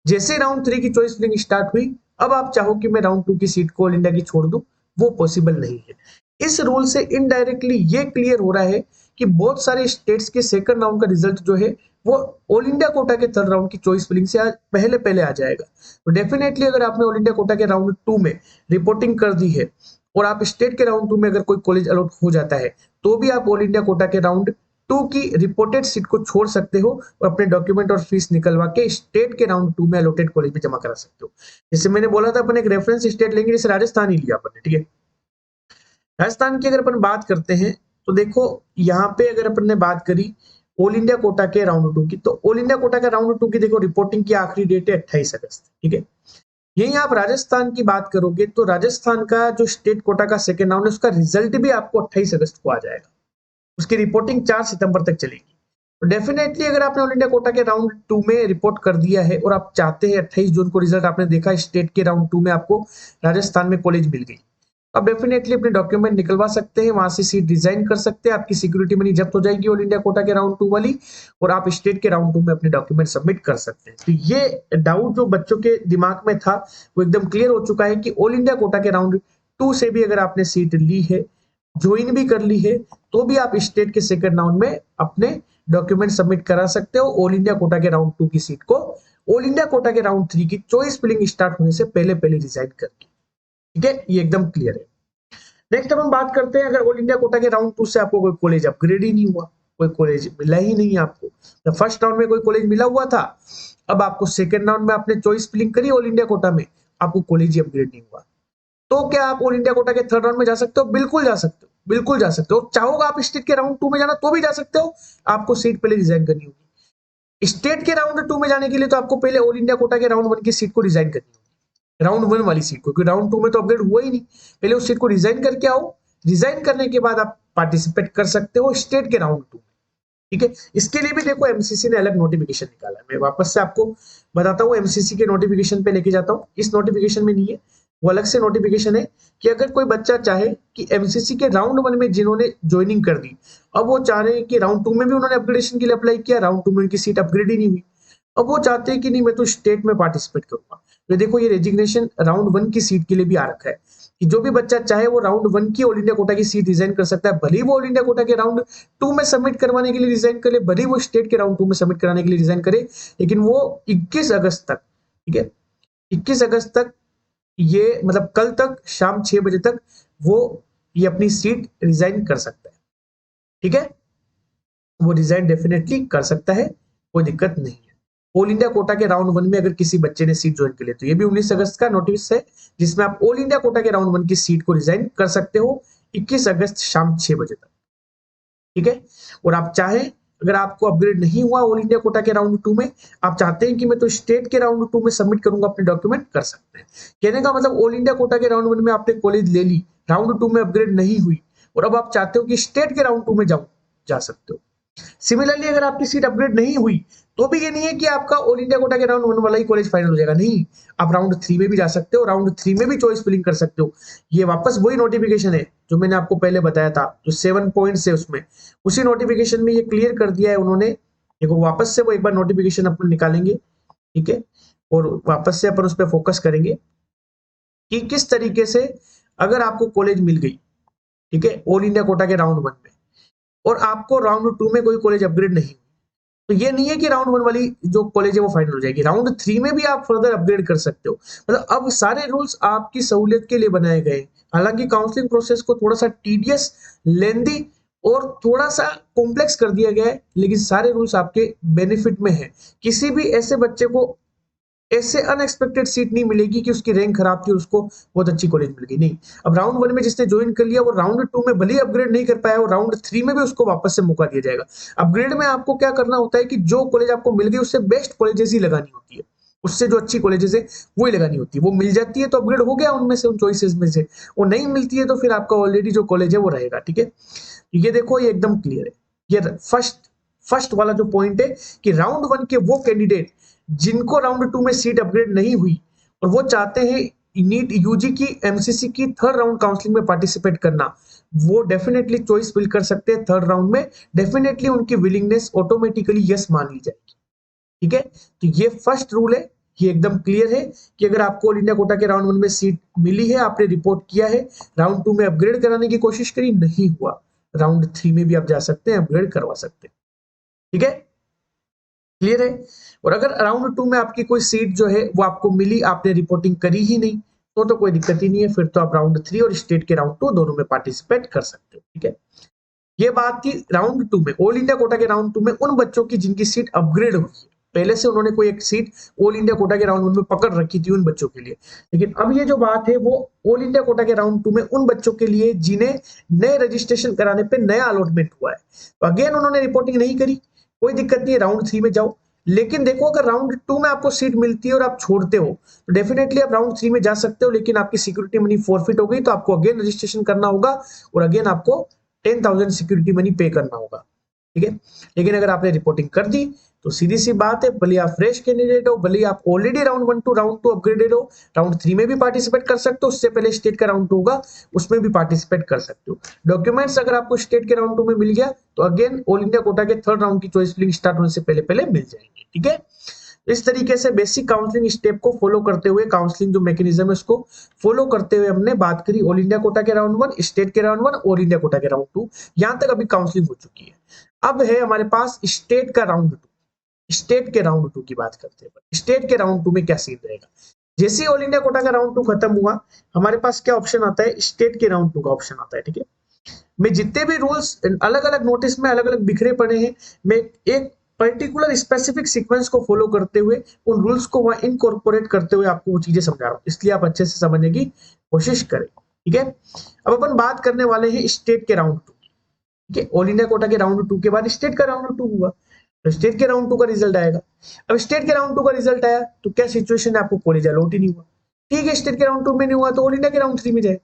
जैसे राउंड 3 की चॉइस फिलिंग स्टार्ट हुई, अब आप चाहो कि मैं राउंड 2 की सीट को ऑल इंडिया की छोड़ दूं, वो पॉसिबल नहीं है। इस रूल से इनडायरेक्टली ये क्लियर हो रहा है कि बहुत सारे स्टेट्स के सेकंड राउंड का रिजल्ट जो है वो ऑल इंडिया कोटा के थर्ड राउंड की चॉइस फिलिंग से पहले पहले आ जाएगा। तो डेफिनेटली अगर आपने ऑल इंडिया कोटा के राउंड 2 में रिपोर्टिंग कर दी है और आप स्टेट के राउंड 2 में अगर कोई कॉलेज अलॉट हो जाता है, तो भी आप ऑल इंडिया कोटा के राउंड 2 की रिपोर्टेड सीट को छोड़ सकते हो और अपने डॉक्यूमेंट और फीस निकलवा के स्टेट के राउंड 2 में अलॉटेड कॉलेज में जमा करा सकते हो। जैसे मैंने बोला था, अपन एक रेफरेंस स्टेट लेंगे, जैसे राजस्थान ही लिया अपन ने, ठीक है। राजस्थान की अगर अपन बात करते हैं तो देखो यहाँ पे अगर अपन ने बात करी ऑल इंडिया कोटा के राउंड 2 की, तो ऑल इंडिया कोटा के राउंड 2 की देखो रिपोर्टिंग की आखिरी डेट है 28 अगस्त, ठीक है। यही आप राजस्थान की बात करोगे तो राजस्थान का जो स्टेट कोटा का सेकेंड राउंड है उसका रिजल्ट भी आपको 28 अगस्त को आ जाएगा। उसकी रिपोर्टिंग 4 सितंबर तक चलेगी। तो डेफिनेटली अगर आपने ऑल इंडिया कोटा के राउंड 2 में रिपोर्ट कर दिया है और आप चाहते हैं 28 जून को रिजल्ट आपने देखा, स्टेट के राउंड 2 में आपको राजस्थान में कॉलेज मिल गई, आप डेफिनेटली अपने डॉक्यूमेंट निकलवा सकते हैं, वहां से सीट रिजाइन कर सकते हैं, आपकी सिक्योरिटी मनी जब्त हो जाएगी ऑल इंडिया कोटा के राउंड 2 वाली, और आप स्टेट के राउंड 2 में अपने डॉक्यूमेंट सबमिट कर सकते हैं। तो ये डाउट जो बच्चों के दिमाग में था वो एकदम क्लियर हो चुका है कि ऑल इंडिया कोटा के राउंड 2 से भी अगर आपने सीट ली है, ज्वाइन भी कर ली है, तो भी आप स्टेट के सेकंड राउंड में अपने डॉक्यूमेंट सबमिट करा सकते हो ऑल इंडिया कोटा के राउंड 2 की सीट को ऑल इंडिया कोटा के राउंड 3 की चॉइस फिलिंग स्टार्ट होने से पहले पहले रिजाइन करके, ठीक है, ये एकदम क्लियर है। नेक्स्ट अब हम बात करते हैं, अगर ऑल इंडिया कोटा के राउंड 2 से आपको कोई कॉलेज अपग्रेड ही नहीं हुआ, कोई कॉलेज मिला ही नहीं आपको, तो फर्स्ट राउंड में कोई कॉलेज मिला हुआ था, अब आपको सेकंड राउंड में आपने चॉइस फिलिंग करी ऑल इंडिया कोटा में, आपको कॉलेज ही अपग्रेड नहीं हुआ, तो क्या आप ऑल इंडिया कोटा के थर्ड राउंड में जा सकते हो? बिल्कुल जा सकते हो, बिल्कुल जा सकते हो। चाहोगा आप स्टेट के राउंड 2 में जाना तो भी जा सकते हो, आपको सीट पहले रिजाइन करनी होगी। स्टेट के राउंड 2 में जाने के लिए तो आपको पहले ऑल इंडिया कोटा के राउंड 1 की सीट को रिजाइन करनी होगी, राउंड 1 वाली सीट को, क्योंकि राउंड 2 में तो अपग्रेड हुआ ही नहीं। पहले उस सीट को रिजाइन करके आओ, रिजाइन करने के बाद आप पार्टिसिपेट कर सकते हो स्टेट के राउंड 2 में, ठीक है। इसके लिए भी देखो एमसीसी ने अलग नोटिफिकेशन निकाला है, मैं वापस से आपको बताता हूँ, एमसीसी के नोटिफिकेशन पे लेके जाता हूँ। इस नोटिफिकेशन में नहीं है, वो अलग से नोटिफिकेशन है कि अगर कोई बच्चा चाहे कि एमसीसी के राउंड 1 में जिन्होंने ज्वाइनिंग कर दी, अब वो चाह रहे हैं कि राउंड 2 में भी उन्होंने अपग्रेडेशन के लिए अप्लाई किया, राउंड 2 में उनकी सीट अपग्रेड ही नहीं हुई, अब वो चाहते हैं कि नहीं मैं तो स्टेट में पार्टिसिपेट करूंगा, तो देखो ये रेजिग्नेशन राउंड 1 की सीट के लिए भी आ रखा है कि जो भी बच्चा चाहे वो राउंड 1 की ऑल इंडिया कोटा की सीट रिजाइन कर सकता है, भले ही वो ऑल इंडिया कोटा के राउंड 2 में सबमिट करवाने के लिए रिजाइन करे, भले ही वो स्टेट के राउंड 2 में सबमिट कराने के लिए रिजाइन करे, लेकिन वो 21 अगस्त तक, ठीक है, 21 अगस्त तक, ये मतलब कल तक शाम 6 बजे तक वो ये अपनी सीट रिजाइन कर सकता है, ठीक है, वो रिजाइन डेफिनेटली कर सकता है, कोई दिक्कत नहीं है। ऑल इंडिया कोटा के राउंड 1 में अगर किसी बच्चे ने सीट ज्वाइन कर लिया, तो ये भी 19 अगस्त का नोटिस है जिसमें आप ऑल इंडिया कोटा के राउंड 1 की सीट को रिजाइन कर सकते हो 21 अगस्त शाम 6 बजे तक, ठीक है। और आप चाहें, अगर आपको अपग्रेड नहीं हुआ ऑल इंडिया कोटा के राउंड 2 में, आप चाहते हैं कि मैं तो स्टेट के राउंड 2 में सबमिट करूंगा अपने डॉक्यूमेंट, कर सकते हैं। कहने का मतलब ऑल इंडिया कोटा के राउंड 1 में आपने कॉलेज ले ली, राउंड 2 में अपग्रेड नहीं हुई और अब आप चाहते हो कि स्टेट के राउंड 2 में जाऊं, जा सकते हो। सिमिलरली अगर आपकी सीट अपग्रेड नहीं हुई, तो भी ये नहीं है कि आपका ऑल इंडिया कोटा के राउंड 1 वाला ही कॉलेज फाइनल हो जाएगा, नहीं, आप राउंड 3 में भी जा सकते हो, राउंड 3 में भी चॉइस फिलिंग कर सकते हो। ये वापस वही नोटिफिकेशन है जो मैंने आपको पहले बताया था, जो 7 पॉइंट्स है उसमें, उसी नोटिफिकेशन में ये क्लियर कर दिया है उन्होंने। देखो वापस से वो एक बार नोटिफिकेशन अपन निकालेंगे, ठीक है, और वापस से अपन उस पर फोकस करेंगे कि किस तरीके से अगर आपको कॉलेज मिल गई, ठीक है, ऑल इंडिया कोटा के राउंड 1 में, और आपको राउंड 2 में कोई कॉलेज अपग्रेड नहीं, तो ये नहीं है कि राउंड 1 वाली जो कॉलेज है वो फाइनल हो जाएगी, राउंड 3 में भी आप फर्दर अपग्रेड कर सकते हो। मतलब अब सारे रूल्स आपकी सहूलियत के लिए बनाए गए। हालांकि काउंसलिंग प्रोसेस को थोड़ा सा टीडियस, लेंदी और थोड़ा सा कॉम्प्लेक्स कर दिया गया है, लेकिन सारे रूल्स आपके बेनिफिट में है। किसी भी ऐसे बच्चे को ऐसे अनएक्सपेक्टेड सीट नहीं मिलेगी कि उसकी रैंक खराब थी और उसको बहुत अच्छी कॉलेज मिल गई, नहीं। अब राउंड 1 में जिसने ज्वाइन कर लिया वो राउंड 2 में भले ही अपग्रेड नहीं कर पाया, और राउंड 3 में भी उसको वापस से मौका दिया जाएगा। अपग्रेड में आपको क्या करना होता है कि जो कॉलेज आपको मिल गई उससे बेस्ट कॉलेजेस ही लगानी होती है, उससे जो अच्छी कॉलेजेस है वही लगानी होती है। वो मिल जाती है तो अपग्रेड हो गया उनमें से, उन चॉइसेस में से। वो नहीं मिलती है तो फिर आपका ऑलरेडी जो कॉलेज है वो रहेगा, ठीक है। ये देखो, ये एकदम क्लियर है। ये फर्स्ट वाला जो पॉइंट है कि राउंड 1 के वो कैंडिडेट जिनको राउंड 2 में सीट अपग्रेड नहीं हुई और वो चाहते हैं नीट यूजी की, एमसीसी की थर्ड राउंड काउंसलिंग में पार्टिसिपेट करना, वो डेफिनेटली चॉइस फिल कर सकते हैं थर्ड राउंड में। डेफिनेटली उनकी विलिंगनेस ऑटोमेटिकली यस मान ली जाएगी, ठीक है। तो ये फर्स्ट रूल है, ये एकदम क्लियर है कि अगर आपको ऑल इंडिया कोटा के राउंड 1 में सीट मिली है, आपने रिपोर्ट किया है, राउंड 2 में अपग्रेड कराने की कोशिश करी, नहीं हुआ, राउंड 3 में भी आप जा सकते हैं, अपग्रेड करवा सकते हैं, ठीक है, क्लियर है। और अगर राउंड 2 में आपकी कोई सीट जो है वो आपको मिली, आपने रिपोर्टिंग करी ही नहीं, तो कोई दिक्कत ही नहीं है, फिर तो आप राउंड 3 और स्टेट के राउंड 2 दोनों में पार्टिसिपेट कर सकते हो, ठीक है। ये बात थी राउंड 2 में, ऑल इंडिया कोटा के राउंड 2 में उन बच्चों की जिनकी सीट अपग्रेड हुई है, पहले से उन्होंने कोई एक सीट ऑल इंडिया कोटा के राउंड 1 में पकड़ रखी थी उन बच्चों के लिए। लेकिन अब ये जो बात है वो ऑल इंडिया कोटा के राउंड 2 में उन बच्चों के लिए जिन्हें नए रजिस्ट्रेशन कराने पे नया अलॉटमेंट हुआ है। तो अगेन उन्होंने रिपोर्टिंग नहीं करी, कोई दिक्कत नहीं है, राउंड 3 में जाओ। लेकिन देखो, अगर राउंड 2 में आपको सीट मिलती है और आप छोड़ते हो तो डेफिनेटली आप राउंड 3 में जा सकते हो, लेकिन आपकी सिक्योरिटी मनी फॉरफिट हो गई तो आपको अगेन रजिस्ट्रेशन करना होगा और अगेन आपको 10,000 सिक्योरिटी मनी पे करना होगा, ठीक है। लेकिन अगर आपने रिपोर्टिंग कर दी तो सीधी सी बात है, भले आप फ्रेश कैंडिडेट हो, भले आप already round 1 to round 2 upgraded हो, राउंड 3 में भी पार्टिसिपेट कर सकते हो, उससे पहले स्टेट का राउंड 2 होगा, उसमें भी पार्टिसिपेट कर सकते हो। डॉक्यूमेंट्स अगर आपको स्टेट के राउंड 2 में मिल गया तो अगेन ऑल इंडिया कोटा के थर्ड राउंड की चॉइस फिलिंग स्टार्ट होने से पहले पहले मिल जाएंगे, ठीक है। इस तरीके से बेसिक काउंसलिंग स्टेप को फॉलो करते हुए, काउंसलिंग जो मैकेनिज्म है उसको फॉलो करते हुए हमने बात करी ऑल इंडिया कोटा के राउंड 1, स्टेट के राउंड 1, ऑल इंडिया कोटा के राउंड 2, यहां तक अभी काउंसलिंग हो चुकी है। अब है हमारे पास स्टेट का राउंड 2। स्टेट के राउंड 2 की बात करते हैं। स्टेट के राउंड 2 में क्या सीन रहेगा? जैसे ही ऑल इंडिया कोटा का राउंड 2 खत्म हुआ, हमारे पास क्या ऑप्शन आता है? स्टेट के राउंड 2 का ऑप्शन आता है, ठीक है। में जितने भी रूल्स अलग अलग नोटिस में अलग अलग बिखरे पड़े हैं, मैं एक पर्टिकुलर स्पेसिफिक सीक्वेंस को फॉलो करते हुए उन रूल्स को वहां इनकॉर्पोरेट करते हुए आपको वो चीजें समझा रहा हूं, इसलिए आप अच्छे से समझने की कोशिश करें, ठीक है। अब अपन बात करने वाले हैं स्टेट के राउंड 2, ठीक है। ऑल इंडिया कोटा के राउंड 2 के बाद स्टेट का राउंड 2 हुआ, तो स्टेट के राउंड 2 का रिजल्ट आएगा। अब स्टेट के राउंड 2 का रिजल्ट आया तो क्या सिचुएशन है? आपको कॉलेज अलॉट ही नहीं हुआ, ठीक है। स्टेट के राउंड 2 में नहीं हुआ तो ऑल इंडिया के राउंड 3 में जाए,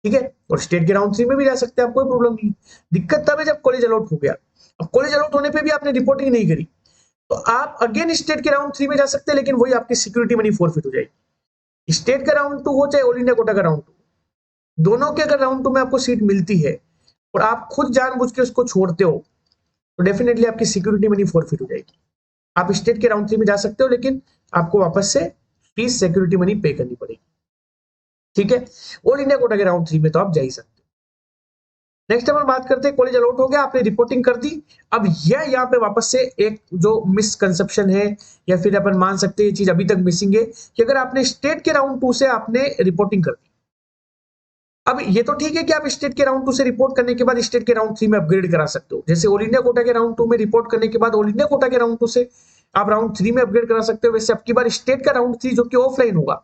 ठीक है। और स्टेट के राउंड 3 में भी जा सकते हैं, आप कोई प्रॉब्लम नहीं। दिक्कत तब है जब कॉलेज अलॉट हो गया। अब कॉलेज अलॉट होने पे भी आपने रिपोर्टिंग नहीं करी तो आप अगेन स्टेट के राउंड 3 में जा सकते हैं, लेकिन वही आपकी सिक्योरिटी मनी फॉरफिट हो जाएगी। स्टेट का राउंड 2 हो चाहे ऑल इंडिया कोटा का राउंड 2, दोनों के अगर राउंड 2 में आपको सीट मिलती है और आप खुद जानबूझ के उसको छोड़ते हो तो डेफिनेटली आपकी सिक्योरिटी मनी फॉरफिट हो जाएगी। आप स्टेट के राउंड 3 में जा सकते हो, लेकिन आपको वापस से फीस, सिक्योरिटी मनी पे करनी पड़ेगी, ठीक है। ऑल इंडिया कोटा के राउंड 3 में तो आप जा ही सकते हो। नेक्स्ट अपन बात करते हैं, कॉलेज अलॉट हो गया, आपने रिपोर्टिंग कर दी। अब यह यहाँ पे वापस से एक जो मिसकंसेप्शन है, या फिर अपन मान सकते हैं ये चीज अभी तक मिसिंग है, कि अगर आपने स्टेट के राउंड 2 से आपने रिपोर्टिंग कर दी, अब ये तो ठीक है कि आप स्टेट के राउंड 2 से रिपोर्ट करने के बाद स्टेट के राउंड 3 में अपग्रेड करा सकते हो। जैसे ऑल इंडिया कोटा के राउंड 2 में रिपोर्ट करने के बाद ऑल इंडिया कोटा के राउंड 2 से आप राउंड 3 में अपग्रेड करा सकते हो। वैसे अब की बार स्टेट का राउंड 3 जो कि ऑफलाइन होगा,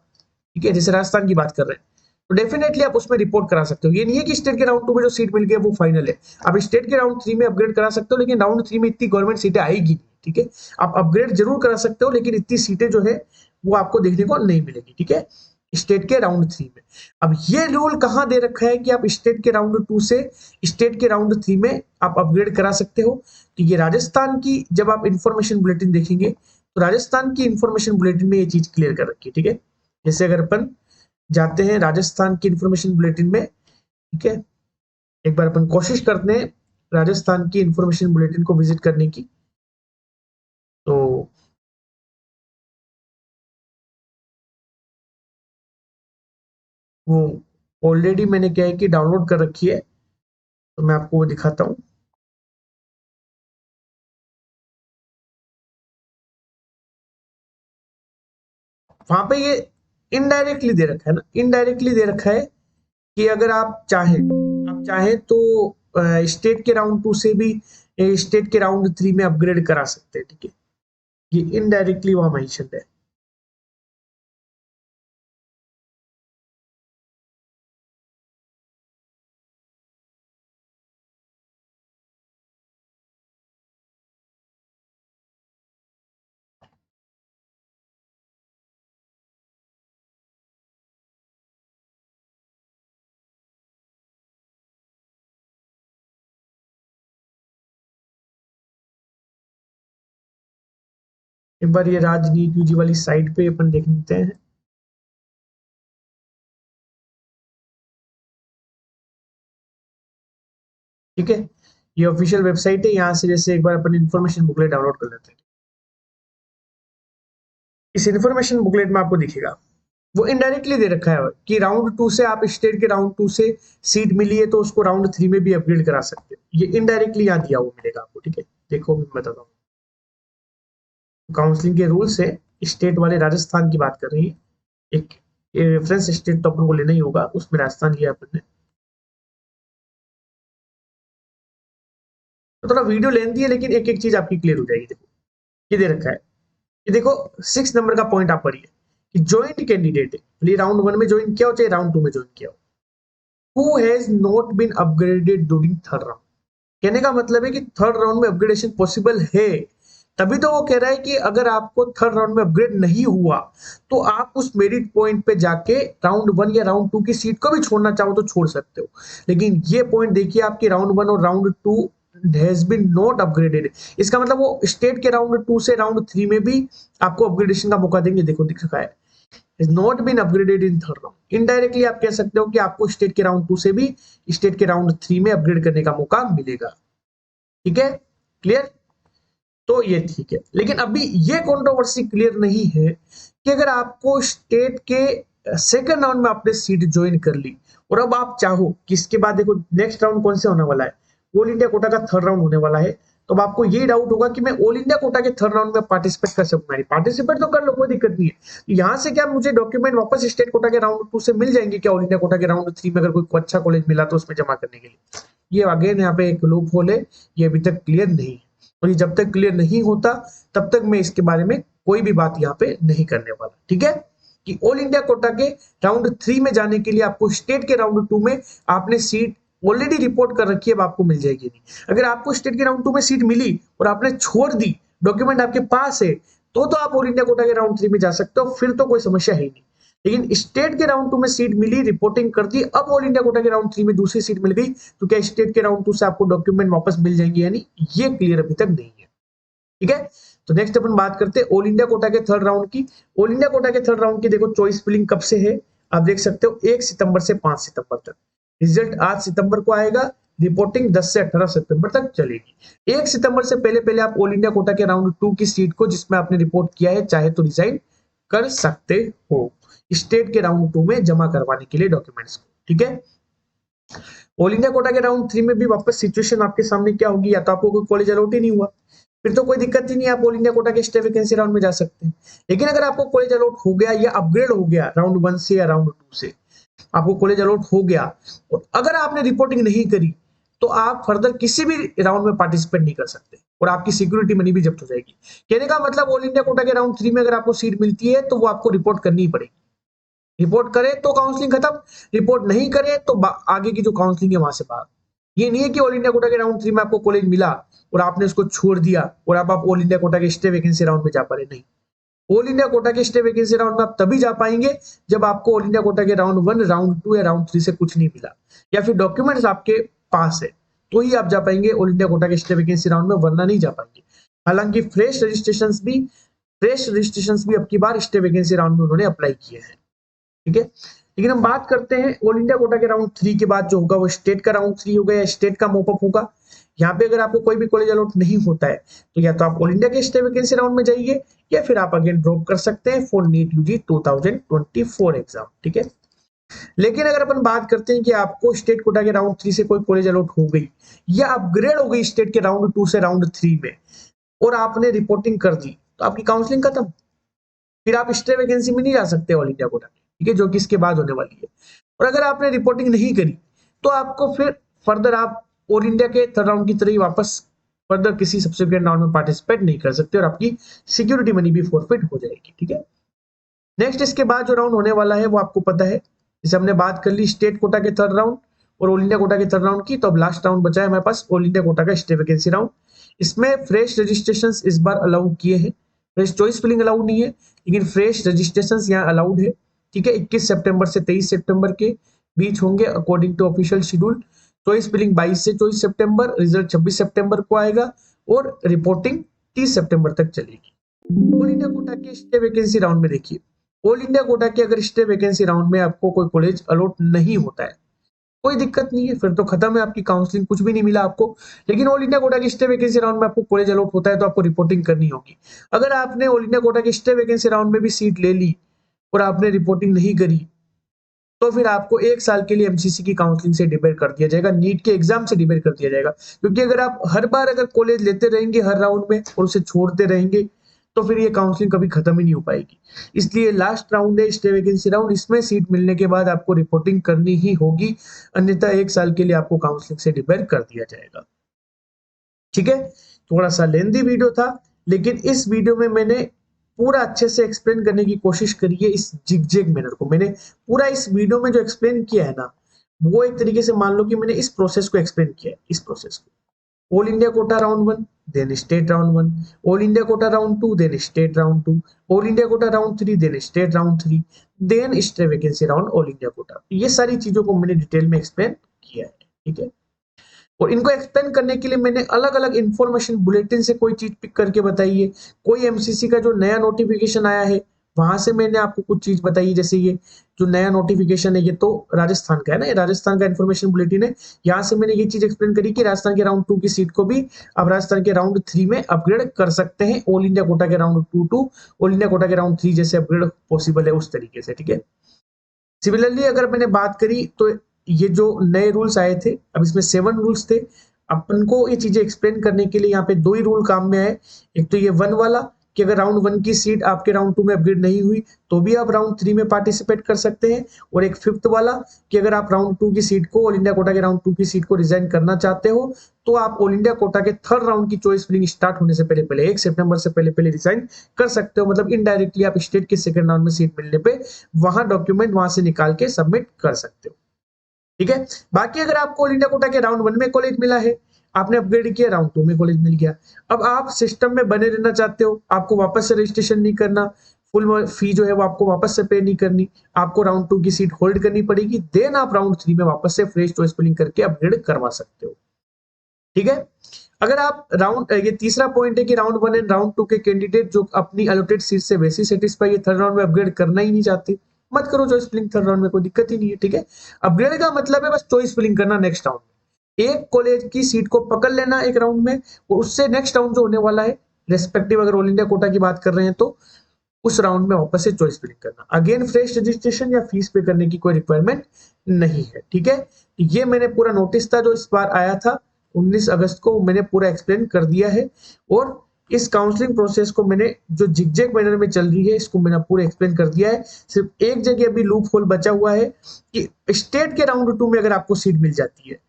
ठीक है, जैसे राजस्थान की बात कर रहे हैं, तो डेफिनेटली आप उसमें रिपोर्ट करा सकते हो। ये नहीं है कि स्टेट के राउंड 2 में जो सीट मिल गई वो फाइनल है। आप स्टेट के राउंड 3 में अपग्रेड करा सकते हो, लेकिन राउंड 3 में इतनी गवर्नमेंट सीटें आएगी, ठीक है। आप अपग्रेड जरूर करा सकते हो, लेकिन इतनी सीटें जो है वो आपको देखने को नहीं मिलेगी, ठीक है, स्टेट के राउंड 3 में। अब ये रूल कहां दे रखा है कि आप स्टेट के राउंड 2 से स्टेट के राउंड 3 में आप अपग्रेड करा सकते हो? तो ये राजस्थान की जब आप इंफॉर्मेशन बुलेटिन देखेंगे तो राजस्थान की इंफॉर्मेशन बुलेटिन में ये चीज क्लियर कर रखी है, ठीक है। जैसे अगर अपन जाते हैं राजस्थान की इंफॉर्मेशन बुलेटिन में, ठीक है, एक बार अपन कोशिश करते हैं राजस्थान की इंफॉर्मेशन बुलेटिन को विजिट करने की। तो वो ऑलरेडी मैंने क्या है कि डाउनलोड कर रखी है, तो मैं आपको वो दिखाता हूँ। वहां पे ये इनडायरेक्टली दे रखा है ना, इनडायरेक्टली दे रखा है कि अगर आप चाहें तो स्टेट के राउंड 2 से भी स्टेट के राउंड 3 में अपग्रेड करा सकते हैं, ठीक है। ये इनडायरेक्टली वहां मेंशन है। एक बार ये राजनीति जी वाली साइट पे अपन देख लेते हैं। ठीक है, ये ऑफिशियल वेबसाइट है। यहाँ से जैसे एक बार अपन इन्फॉर्मेशन बुकलेट डाउनलोड कर लेते हैं। इस इन्फॉर्मेशन बुकलेट में आपको दिखेगा, वो इनडायरेक्टली दे रखा है कि राउंड 2 से आप स्टेट के राउंड 2 से सीट मिली है तो उसको राउंड 3 में भी अपग्रेड करा सकते हैं। ये इनडायरेक्टली यहाँ दिया हुआ मिलेगा आपको, ठीक है। देखो मैं बताता हूँ, काउंसलिंग के रूल्स है। स्टेट वाले राजस्थान की बात कर रही है, एक रेफरेंस स्टेट तो अपन को लेना ही होगा, उसमें राजस्थान लिया अपन ने। तो थोड़ा वीडियो लेंथी है, लेकिन एक एक चीज आपकी क्लियर हो जाएगी। देखो ये दे रखा है, ये देखो 6 नंबर का पॉइंट आप पढ़िए कि ज्वाइंट कैंडिडेट है, राउंड 1 में ज्वाइन किया हो चाहे राउंड 2 में ज्वाइन किया हो, who has not been upgraded during third round. कहने का मतलब है कि थर्ड राउंड में अपग्रेडेशन पॉसिबल है। तभी तो वो कह रहा है कि अगर आपको थर्ड राउंड में अपग्रेड नहीं हुआ तो आप उस मेरिट पॉइंट पे जाके राउंड 1 या राउंड 2 की सीट को भी छोड़ना चाहो तो छोड़ सकते हो। लेकिन ये पॉइंट देखिए, आपकी राउंड 1 और round 2 has been not upgraded. इसका मतलब वो स्टेट के राउंड 2 से राउंड 3 में भी आपको अपग्रेडेशन का मौका देंगे। देखो दिख रखा है, is not been upgraded in third round. Indirectly आप कह सकते हो कि आपको स्टेट के राउंड 2 से भी स्टेट के राउंड 3 में अपग्रेड करने का मौका मिलेगा। ठीक है, क्लियर। तो ये ठीक है, लेकिन अभी ये कंट्रोवर्सी क्लियर नहीं है कि अगर आपको स्टेट के सेकंड राउंड में आपने सीट ज्वाइन कर ली और अब आप चाहो कि इसके बाद, देखो नेक्स्ट राउंड कौन से होने वाला है, ऑल इंडिया कोटा का थर्ड राउंड होने वाला है। तो अब आपको ये डाउट होगा कि मैं ऑल इंडिया कोटा के थर्ड राउंड में पार्टिसिपेट कर सकूंगा। नहीं, पार्टिसिपेट तो कर लो, कोई दिक्कत नहीं है। यहाँ से क्या मुझे डॉक्यूमेंट वापस स्टेट कोटा के राउंड 2 से मिल जाएंगे क्या, ऑल इंडिया कोटा के राउंड 3 में अगर कोई अच्छा कॉलेज मिला तो उसमें जमा करने के लिए? ये अगेन यहाँ पे एक लूप होल है, ये अभी तक क्लियर नहीं है। और ये जब तक क्लियर नहीं होता तब तक मैं इसके बारे में कोई भी बात यहाँ पे नहीं करने वाला। ठीक है, कि ऑल इंडिया कोटा के राउंड 3 में जाने के लिए आपको स्टेट के राउंड 2 में आपने सीट ऑलरेडी रिपोर्ट कर रखी है, अब आपको मिल जाएगी नहीं। अगर आपको स्टेट के राउंड 2 में सीट मिली और आपने छोड़ दी, डॉक्यूमेंट आपके पास है, तो आप ऑल इंडिया कोटा के राउंड 3 में जा सकते हो, फिर तो कोई समस्या है नहीं। लेकिन स्टेट के राउंड 2 में सीट मिली, रिपोर्टिंग कर दी, अब ऑल इंडिया कोटा के राउंड 3 में दूसरी सीट मिल गई, तो क्या स्टेट के राउंड 2 से आपको डॉक्यूमेंट वापस मिल जाएंगे? यानी ये क्लियर अभी तक नहीं है। ठीक है, तो नेक्स्ट अपन बात करते हैं ऑल इंडिया कोटा के थर्ड राउंड की। ऑल इंडिया कोटा के थर्ड राउंड की देखो चॉइस फिलिंग कब से है, आप देख सकते हो 1 सितंबर से 5 सितंबर तक। रिजल्ट 8 सितंबर को आएगा, रिपोर्टिंग 10 से 18 सितंबर तक चलेगी। 1 सितंबर से पहले पहले आप ऑल इंडिया कोटा के राउंड 2 की सीट को जिसमें आपने रिपोर्ट किया है चाहे तो रिजाइन कर सकते हो स्टेट के राउंड 2 में जमा करवाने के लिए डॉक्यूमेंट्स को। ठीक है, ऑल इंडिया कोटा के राउंड 3 में भी वापस सिचुएशन आपके सामने क्या होगी, या तो आपको कोई कॉलेज अलॉट ही नहीं हुआ, फिर तो कोई दिक्कत ही नहीं, आप ऑल इंडिया कोटा के स्टे वैकेंसी राउंड में जा सकते हैं। लेकिन अगर आपको कॉलेज अलॉट हो गया या अपग्रेड हो गया राउंड 1 से या राउंड 2 से, आपको कॉलेज अलॉट हो गया और अगर आपने रिपोर्टिंग नहीं करी तो आप फर्दर किसी भी राउंड में पार्टिसिपेट नहीं कर सकते और आपकी सिक्योरिटी मनी भी जब्त हो जाएगी। कहने का मतलब ऑल इंडिया कोटा के राउंड 3 में अगर आपको सीट मिलती है तो वो आपको रिपोर्ट करनी ही पड़ेगी। रिपोर्ट करे तो काउंसलिंग खत्म, रिपोर्ट नहीं करे तो आगे की जो काउंसलिंग है वहां से बाहर। ये नहीं है कि ऑल इंडिया कोटा के राउंड 3 में आपको कॉलेज मिला और आपने उसको छोड़ दिया और अब आप ऑल इंडिया कोटा के स्टे वैकेंसी राउंड में जा पा रहे, नहीं। ऑल इंडिया कोटा के स्टे वैकेंसी राउंड में आप तभी जा पाएंगे जब आपको ऑल इंडिया कोटा के राउंड 1, राउंड 2 या राउंड 3 से कुछ नहीं मिला या फिर डॉक्यूमेंट्स आपके पास है, तो ही आप जा पाएंगे ऑल इंडिया कोटा के स्टे वैकेंसी राउंड में, वरना नहीं जा पाएंगे। हालांकि फ्रेश रजिस्ट्रेशन भी अब की बार स्टे वैकेंसी राउंड में उन्होंने अप्लाई किए हैं। ठीक है, लेकिन हम बात करते हैं ऑल इंडिया कोटा के राउंड 3 के बाद जो होगा वो स्टेट का राउंड 3 होगा या स्टेट का मोपअप होगा। यहाँ पे अगर आपको कोई भी कॉलेज अलॉट नहीं होता है तो या तो आप ऑल इंडिया के स्टे वैकेंसी राउंड में जाइए या फिर आप अगेन ड्रॉप कर सकते हैं फॉर नीट यूजी 2024 एग्जाम। ठीक है, लेकिन अगर अपन बात करते हैं कि आपको स्टेट कोटा के राउंड 3 से कोई कॉलेज अलॉट हो गई या अपग्रेड हो गई स्टेट के राउंड 2 से राउंड 3 में और आपने रिपोर्टिंग कर दी, तो आपकी काउंसलिंग खत्म। फिर आप स्टे वैकेंसी में नहीं जा सकते ऑल इंडिया कोटा में, ठीक है, जो कि इसके बाद होने वाली है। और अगर आपने रिपोर्टिंग नहीं करी तो आपको फिर फर्दर आप ऑल इंडिया के थर्ड राउंड की तरह ही वापस फर्दर किसी सब्सिक्वेंट राउंड में पार्टिसिपेट नहीं कर सकते और आपकी सिक्योरिटी मनी भी फॉरफिट हो जाएगी, ठीक है। नेक्स्ट इसके बाद जो राउंड होने वाला है वो आपको पता है, जैसे हमने बात कर ली स्टेट कोटा के थर्ड राउंड और ऑल इंडिया कोटा के थर्ड राउंड की, तो अब लास्ट राउंड बचा है हमारे पास ऑल इंडिया कोटा का स्टे वैकेंसी राउंड। इसमें फ्रेश रजिस्ट्रेशन इस बार अलाउ किए हैं, फ्रेश चॉइस फिलिंग अलाउड नहीं है, लेकिन फ्रेश रजिस्ट्रेशन यहाँ अलाउड है, ठीक है। 21 सितंबर से 23 सितंबर के बीच होंगे according to official schedule. Choice filling 22 से 24 सितंबर, रिजल्ट 26 सितंबर को आएगा और रिपोर्टिंग 30 सितंबर तक चलेगी। ऑल इंडिया कोटा के स्टे वैकेंसी राउंड में देखिए, ऑल इंडिया कोटा के अगर स्टे वैकेंसी राउंड में आपको कोई कॉलेज अलॉट नहीं होता है, कोई दिक्कत नहीं है, फिर तो खत्म है आपकी काउंसलिंग, कुछ भी नहीं मिला आपको। लेकिन ऑल इंडिया कोटा की स्टे वैकेंसी राउंड में आपको कॉलेज अलॉट होता है तो आपको रिपोर्टिंग करनी होगी। अगर आपने ऑल इंडिया कोटा की स्टे वैकेंसी राउंड में भी सीट ले ली और आपने रिपोर्टिंग नहीं करी, तो फिर आपको 1 साल के लिए एमसीसी की काउंसलिंग से डिबेट कर दिया जाएगा, नीट के एग्जाम से डिबेट कर दिया जाएगा। क्योंकि अगर आप हर बार अगर कॉलेज लेते रहेंगे हर राउंड में और उसे छोड़ते रहेंगे तो फिर ये काउंसलिंग कभी खत्म ही नहीं हो पाएगी। इसलिए लास्ट राउंड है स्टे वैकेंसी राउंड, इसमें सीट मिलने के बाद आपको रिपोर्टिंग करनी ही होगी, अन्यथा 1 साल के लिए आपको काउंसलिंग से डिबेट कर दिया जाएगा, ठीक है। थोड़ा सा लेंदी वीडियो था, लेकिन इस वीडियो में मैंने पूरा अच्छे से एक्सप्लेन करने की कोशिश करी है इस जिग मैनर को। मैंने पूरा इस वीडियो में जो एक्सप्लेन किया है ना, वो एक तरीके से मान लो कि मैंने इस प्रोसेस को एक्सप्लेन किया है, इस प्रोसेस को। All India quota round 1, then state round 1, all India quota round 2, then state round 2, all India quota round 3, then state round 3, then stray vacancy round all India quota. ये सारी चीजों को मैंने डिटेल में एक्सप्लेन किया है, ठीक है। और इनको एक्सप्लेन करने के लिए मैंने अलग अलग इंफॉर्मेशन बुलेटिन से कोई चीज पिक करके बताई है, कोई एमसीसी का जो नया नोटिफिकेशन आया है वहां से मैंने आपको कुछ चीज बताई, जैसे ये जो नया नोटिफिकेशन है ये तो राजस्थान का है ना, ये राजस्थान का इन्फॉर्मेशन बुलेटिन है। यहाँ से मैंने ये चीज एक्सप्लेन करी कि राजस्थान के राउंड 2 की सीट को भी अब राजस्थान के राउंड 3 में अपग्रेड कर सकते हैं, ऑल इंडिया कोटा के round 2 to all India quota के राउंड 3 जैसे अपग्रेड पॉसिबल है उस तरीके से, ठीक है। सिमिलरली अगर मैंने बात करी तो ये जो नए रूल्स आए थे, अब इसमें 7 रूल्स थे। अपन को ये चीजें एक्सप्लेन करने के लिए यहाँ पे 2 ही रूल काम में आए। एक तो ये 1 वाला कि अगर राउंड 1 की सीट आपके राउंड 2 में अपग्रेड नहीं हुई तो भी आप राउंड 3 में पार्टिसिपेट कर सकते हैं, और एक 5th वाला कि अगर आप राउंड 2 की सीट को, ऑल इंडिया कोटा के राउंड 2 की सीट को रिजाइन करना चाहते हो तो आप ऑल इंडिया कोटा के थर्ड राउंड की चॉइस फिलिंग स्टार्ट होने से पहले पहले 1 सितंबर से पहले पहले रिजाइन कर सकते हो। मतलब इनडायरेक्टली आप स्टेट के सेकंड राउंड में सीट मिलने पे वहां डॉक्यूमेंट वहां से निकाल के सबमिट कर सकते हो, ठीक है। बाकी अगर आपको ऑल इंडिया कोटा के राउंड 1 में कॉलेज मिला है, आपने अपग्रेड किया, राउंड 2 में कॉलेज मिल गया, अब आप सिस्टम में बने रहना चाहते हो, आपको वापस से रजिस्ट्रेशन नहीं करना, फुल फी जो है वो आपको वापस से पे नहीं करनी, आपको राउंड 2 की सीट होल्ड करनी पड़ेगी, देन आप राउंड 3 में वापस से फ्रेश चॉइस फिलिंग करके अपग्रेड करवा सकते हो, ठीक है। अगर आप राउंड, ये तीसरा पॉइंट है कि राउंड 1 एंड राउंड 2 के कैंडिडेट जो अपनी अलॉटेड सीट से वैसी सेटिस्फाई थर्ड राउंड में अपग्रेड करना ही नहीं चाहते, मत करो चॉइस फिलिंग थर्ड राउंड में, कोई दिक्कत ही नहीं है, ठीक है। अपग्रेड का मतलब है बस चॉइस फिलिंग करना नेक्स्ट राउंड में, एक कॉलेज की सीट को पकड़ लेना एक राउंड में और उससे नेक्स्ट राउंड जो होने वाला है रेस्पेक्टिव, अगर ऑल इंडिया कोटा की बात कर रहे हैं तो उस राउंड में वापस से चॉइस फिलिंग करना, अगेन फ्रेश रजिस्ट्रेशन या फीस पे करने की कोई रिक्वायरमेंट नहीं है, ठीक है। ये मैंने पूरा नोटिस था जो इस बार आया था 19 अगस्त को, मैंने पूरा एक्सप्लेन कर दिया है। और इस काउंसलिंग प्रोसेस को मैंने जो जिगजैग मैनर में चल रही है इसको मैंने पूरा एक्सप्लेन कर दिया है। सिर्फ एक जगह अभी लूप होल बचा हुआ है कि स्टेट के राउंड 2 में अगर आपको सीट मिल जाती है,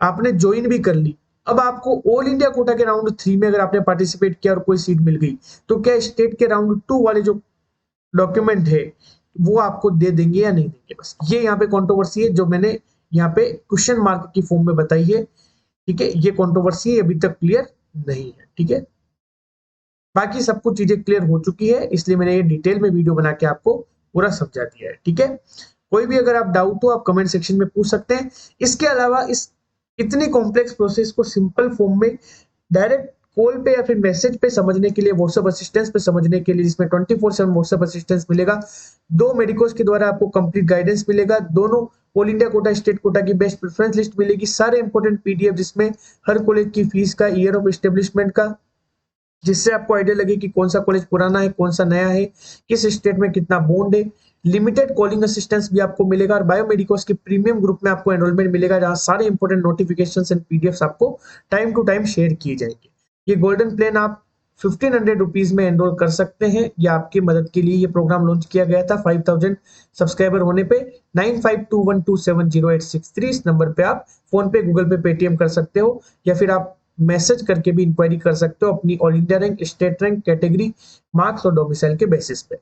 आपने ज्वाइन भी कर ली, अब आपको ऑल इंडिया कोटा के राउंड 3 में अगर आपने पार्टिसिपेट किया और कोई सीट मिल गई तो क्या स्टेट के राउंड 2 वाले जो डॉक्यूमेंट है वो आपको दे देंगे या नहीं देंगे, बस ये यहाँ पे कंट्रोवर्सी है जो मैंने यहाँ पे क्वेश्चन मार्क की फॉर्म में बताई है, ठीक है। ये कंट्रोवर्सी अभी तक क्लियर नहीं है, ठीक है। बाकी सब कुछ चीजें क्लियर हो चुकी है, इसलिए मैंने ये डिटेल में वीडियो बना के आपको पूरा समझा दिया है, ठीक है। कोई भी अगर आप डाउट हो आप कमेंट सेक्शन में पूछ सकते हैं। इसके अलावा इस इतनी कॉम्प्लेक्स प्रोसेस को सिंपल फॉर्म में डायरेक्ट कॉल पे या फिर मैसेज पे समझने के लिए, व्हाट्सएप असिस्टेंस पे समझने के लिए, जिसमें 24/7 व्हाट्सएप असिस्टेंस मिलेगा, 2 मेडिकोस के द्वारा आपको कंप्लीट गाइडेंस मिलेगा, दोनों all India Kota state quota की बेस्ट प्रेफरेंस लिस्ट मिलेगी, सारे इंपॉर्टेंट पीडीएफ जिसमें हर कॉलेज की फीस का, ईयर ऑफ एस्टेब्लिशमेंट का, जिससे आपको आइडिया लगे कि कौन सा कॉलेज पुराना है कौन सा नया है, किस स्टेट में कितना बॉन्ड है, लिमिटेड कॉलिंग असिस्टेंस भी आपको मिलेगा और बायोमेडिकोस के प्रीमियम ग्रुप में आपको एनरोलमेंट मिलेगा, जहां सारे इंपॉर्टेंट नोटिफिकेशंस एंड पीडीएफ्स आपको टाइम टू टाइम शेयर किए जाएंगे। ये गोल्डन प्लान आप 1500 रुपीज में एनरोल कर सकते हैं। ये आपकी मदद के लिए ये प्रोग्राम लॉन्च किया गया था। 5000 सब्सक्राइबर होने पे 9521270863 इस नंबर पे आप फोन पे, गूगल पे, पेटीएम कर सकते हो, या फिर आप मैसेज करके भी इंक्वायरी कर सकते हो अपनी all India rank, state rank, category, marks और डोमिसाइल के बेसिस पे।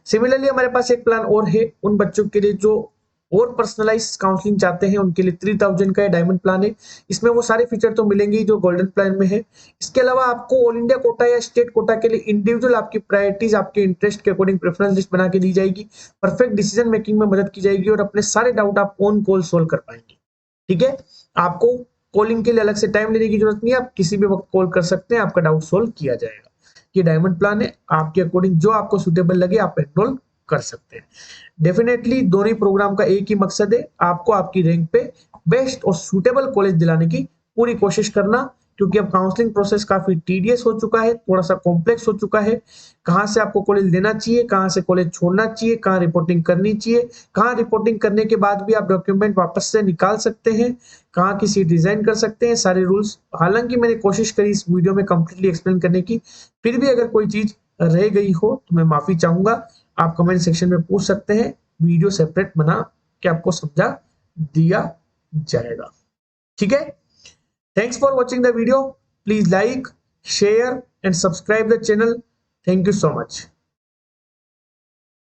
सिमिलरली हमारे पास एक प्लान और है उन बच्चों के लिए जो और पर्सनलाइज काउंसलिंग चाहते हैं, उनके लिए 3000 का डायमंड प्लान है। इसमें वो सारे फीचर तो मिलेंगे जो गोल्डन प्लान में है। इसके अलावा आपको ऑल इंडिया कोटा या स्टेट कोटा के लिए इंडिविजुअल आपकी प्रायोरिटीज, आपके इंटरेस्ट के अकॉर्डिंग प्रेफरेंस लिस्ट बना के दी जाएगी, परफेक्ट डिसीजन मेकिंग में मदद की जाएगी और अपने सारे डाउट आप ऑन कॉल सोल्व कर पाएंगे। ठीक है, आपको कॉलिंग के लिए अलग से टाइम लेने की जरूरत नहीं है, आप किसी भी वक्त कॉल कर सकते हैं, आपका डाउट सोल्व किया जाएगा। ये डायमंड प्लान है, आपके अकॉर्डिंग जो आपको सुटेबल लगे आप एनरोल कर सकते हैं। डेफिनेटली दोनों ही प्रोग्राम का एक ही मकसद है, आपको आपकी रैंक पे बेस्ट और सुटेबल कॉलेज दिलाने की पूरी कोशिश करना, क्योंकि अब काउंसलिंग प्रोसेस काफी टीडियस हो चुका है, थोड़ा सा कॉम्प्लेक्स हो चुका है। कहां से आपको कॉलेज लेना चाहिए, कहां से कॉलेज छोड़ना चाहिए, कहां रिपोर्टिंग करनी चाहिए, कहां रिपोर्टिंग करने के बाद भी आप डॉक्यूमेंट वापस से निकाल सकते हैं, कहां की सीट डिजाइन कर सकते हैं, सारे रूल्स। हालांकि मैंने कोशिश करी इस वीडियो में कंप्लीटली एक्सप्लेन करने की, फिर भी अगर कोई चीज रह गई हो तो मैं माफी चाहूंगा। आप कमेंट सेक्शन में पूछ सकते हैं, वीडियो सेपरेट बना के आपको समझा दिया जाएगा। ठीक है, thanks for watching the video. Please like, share and subscribe the channel. Thank you so much.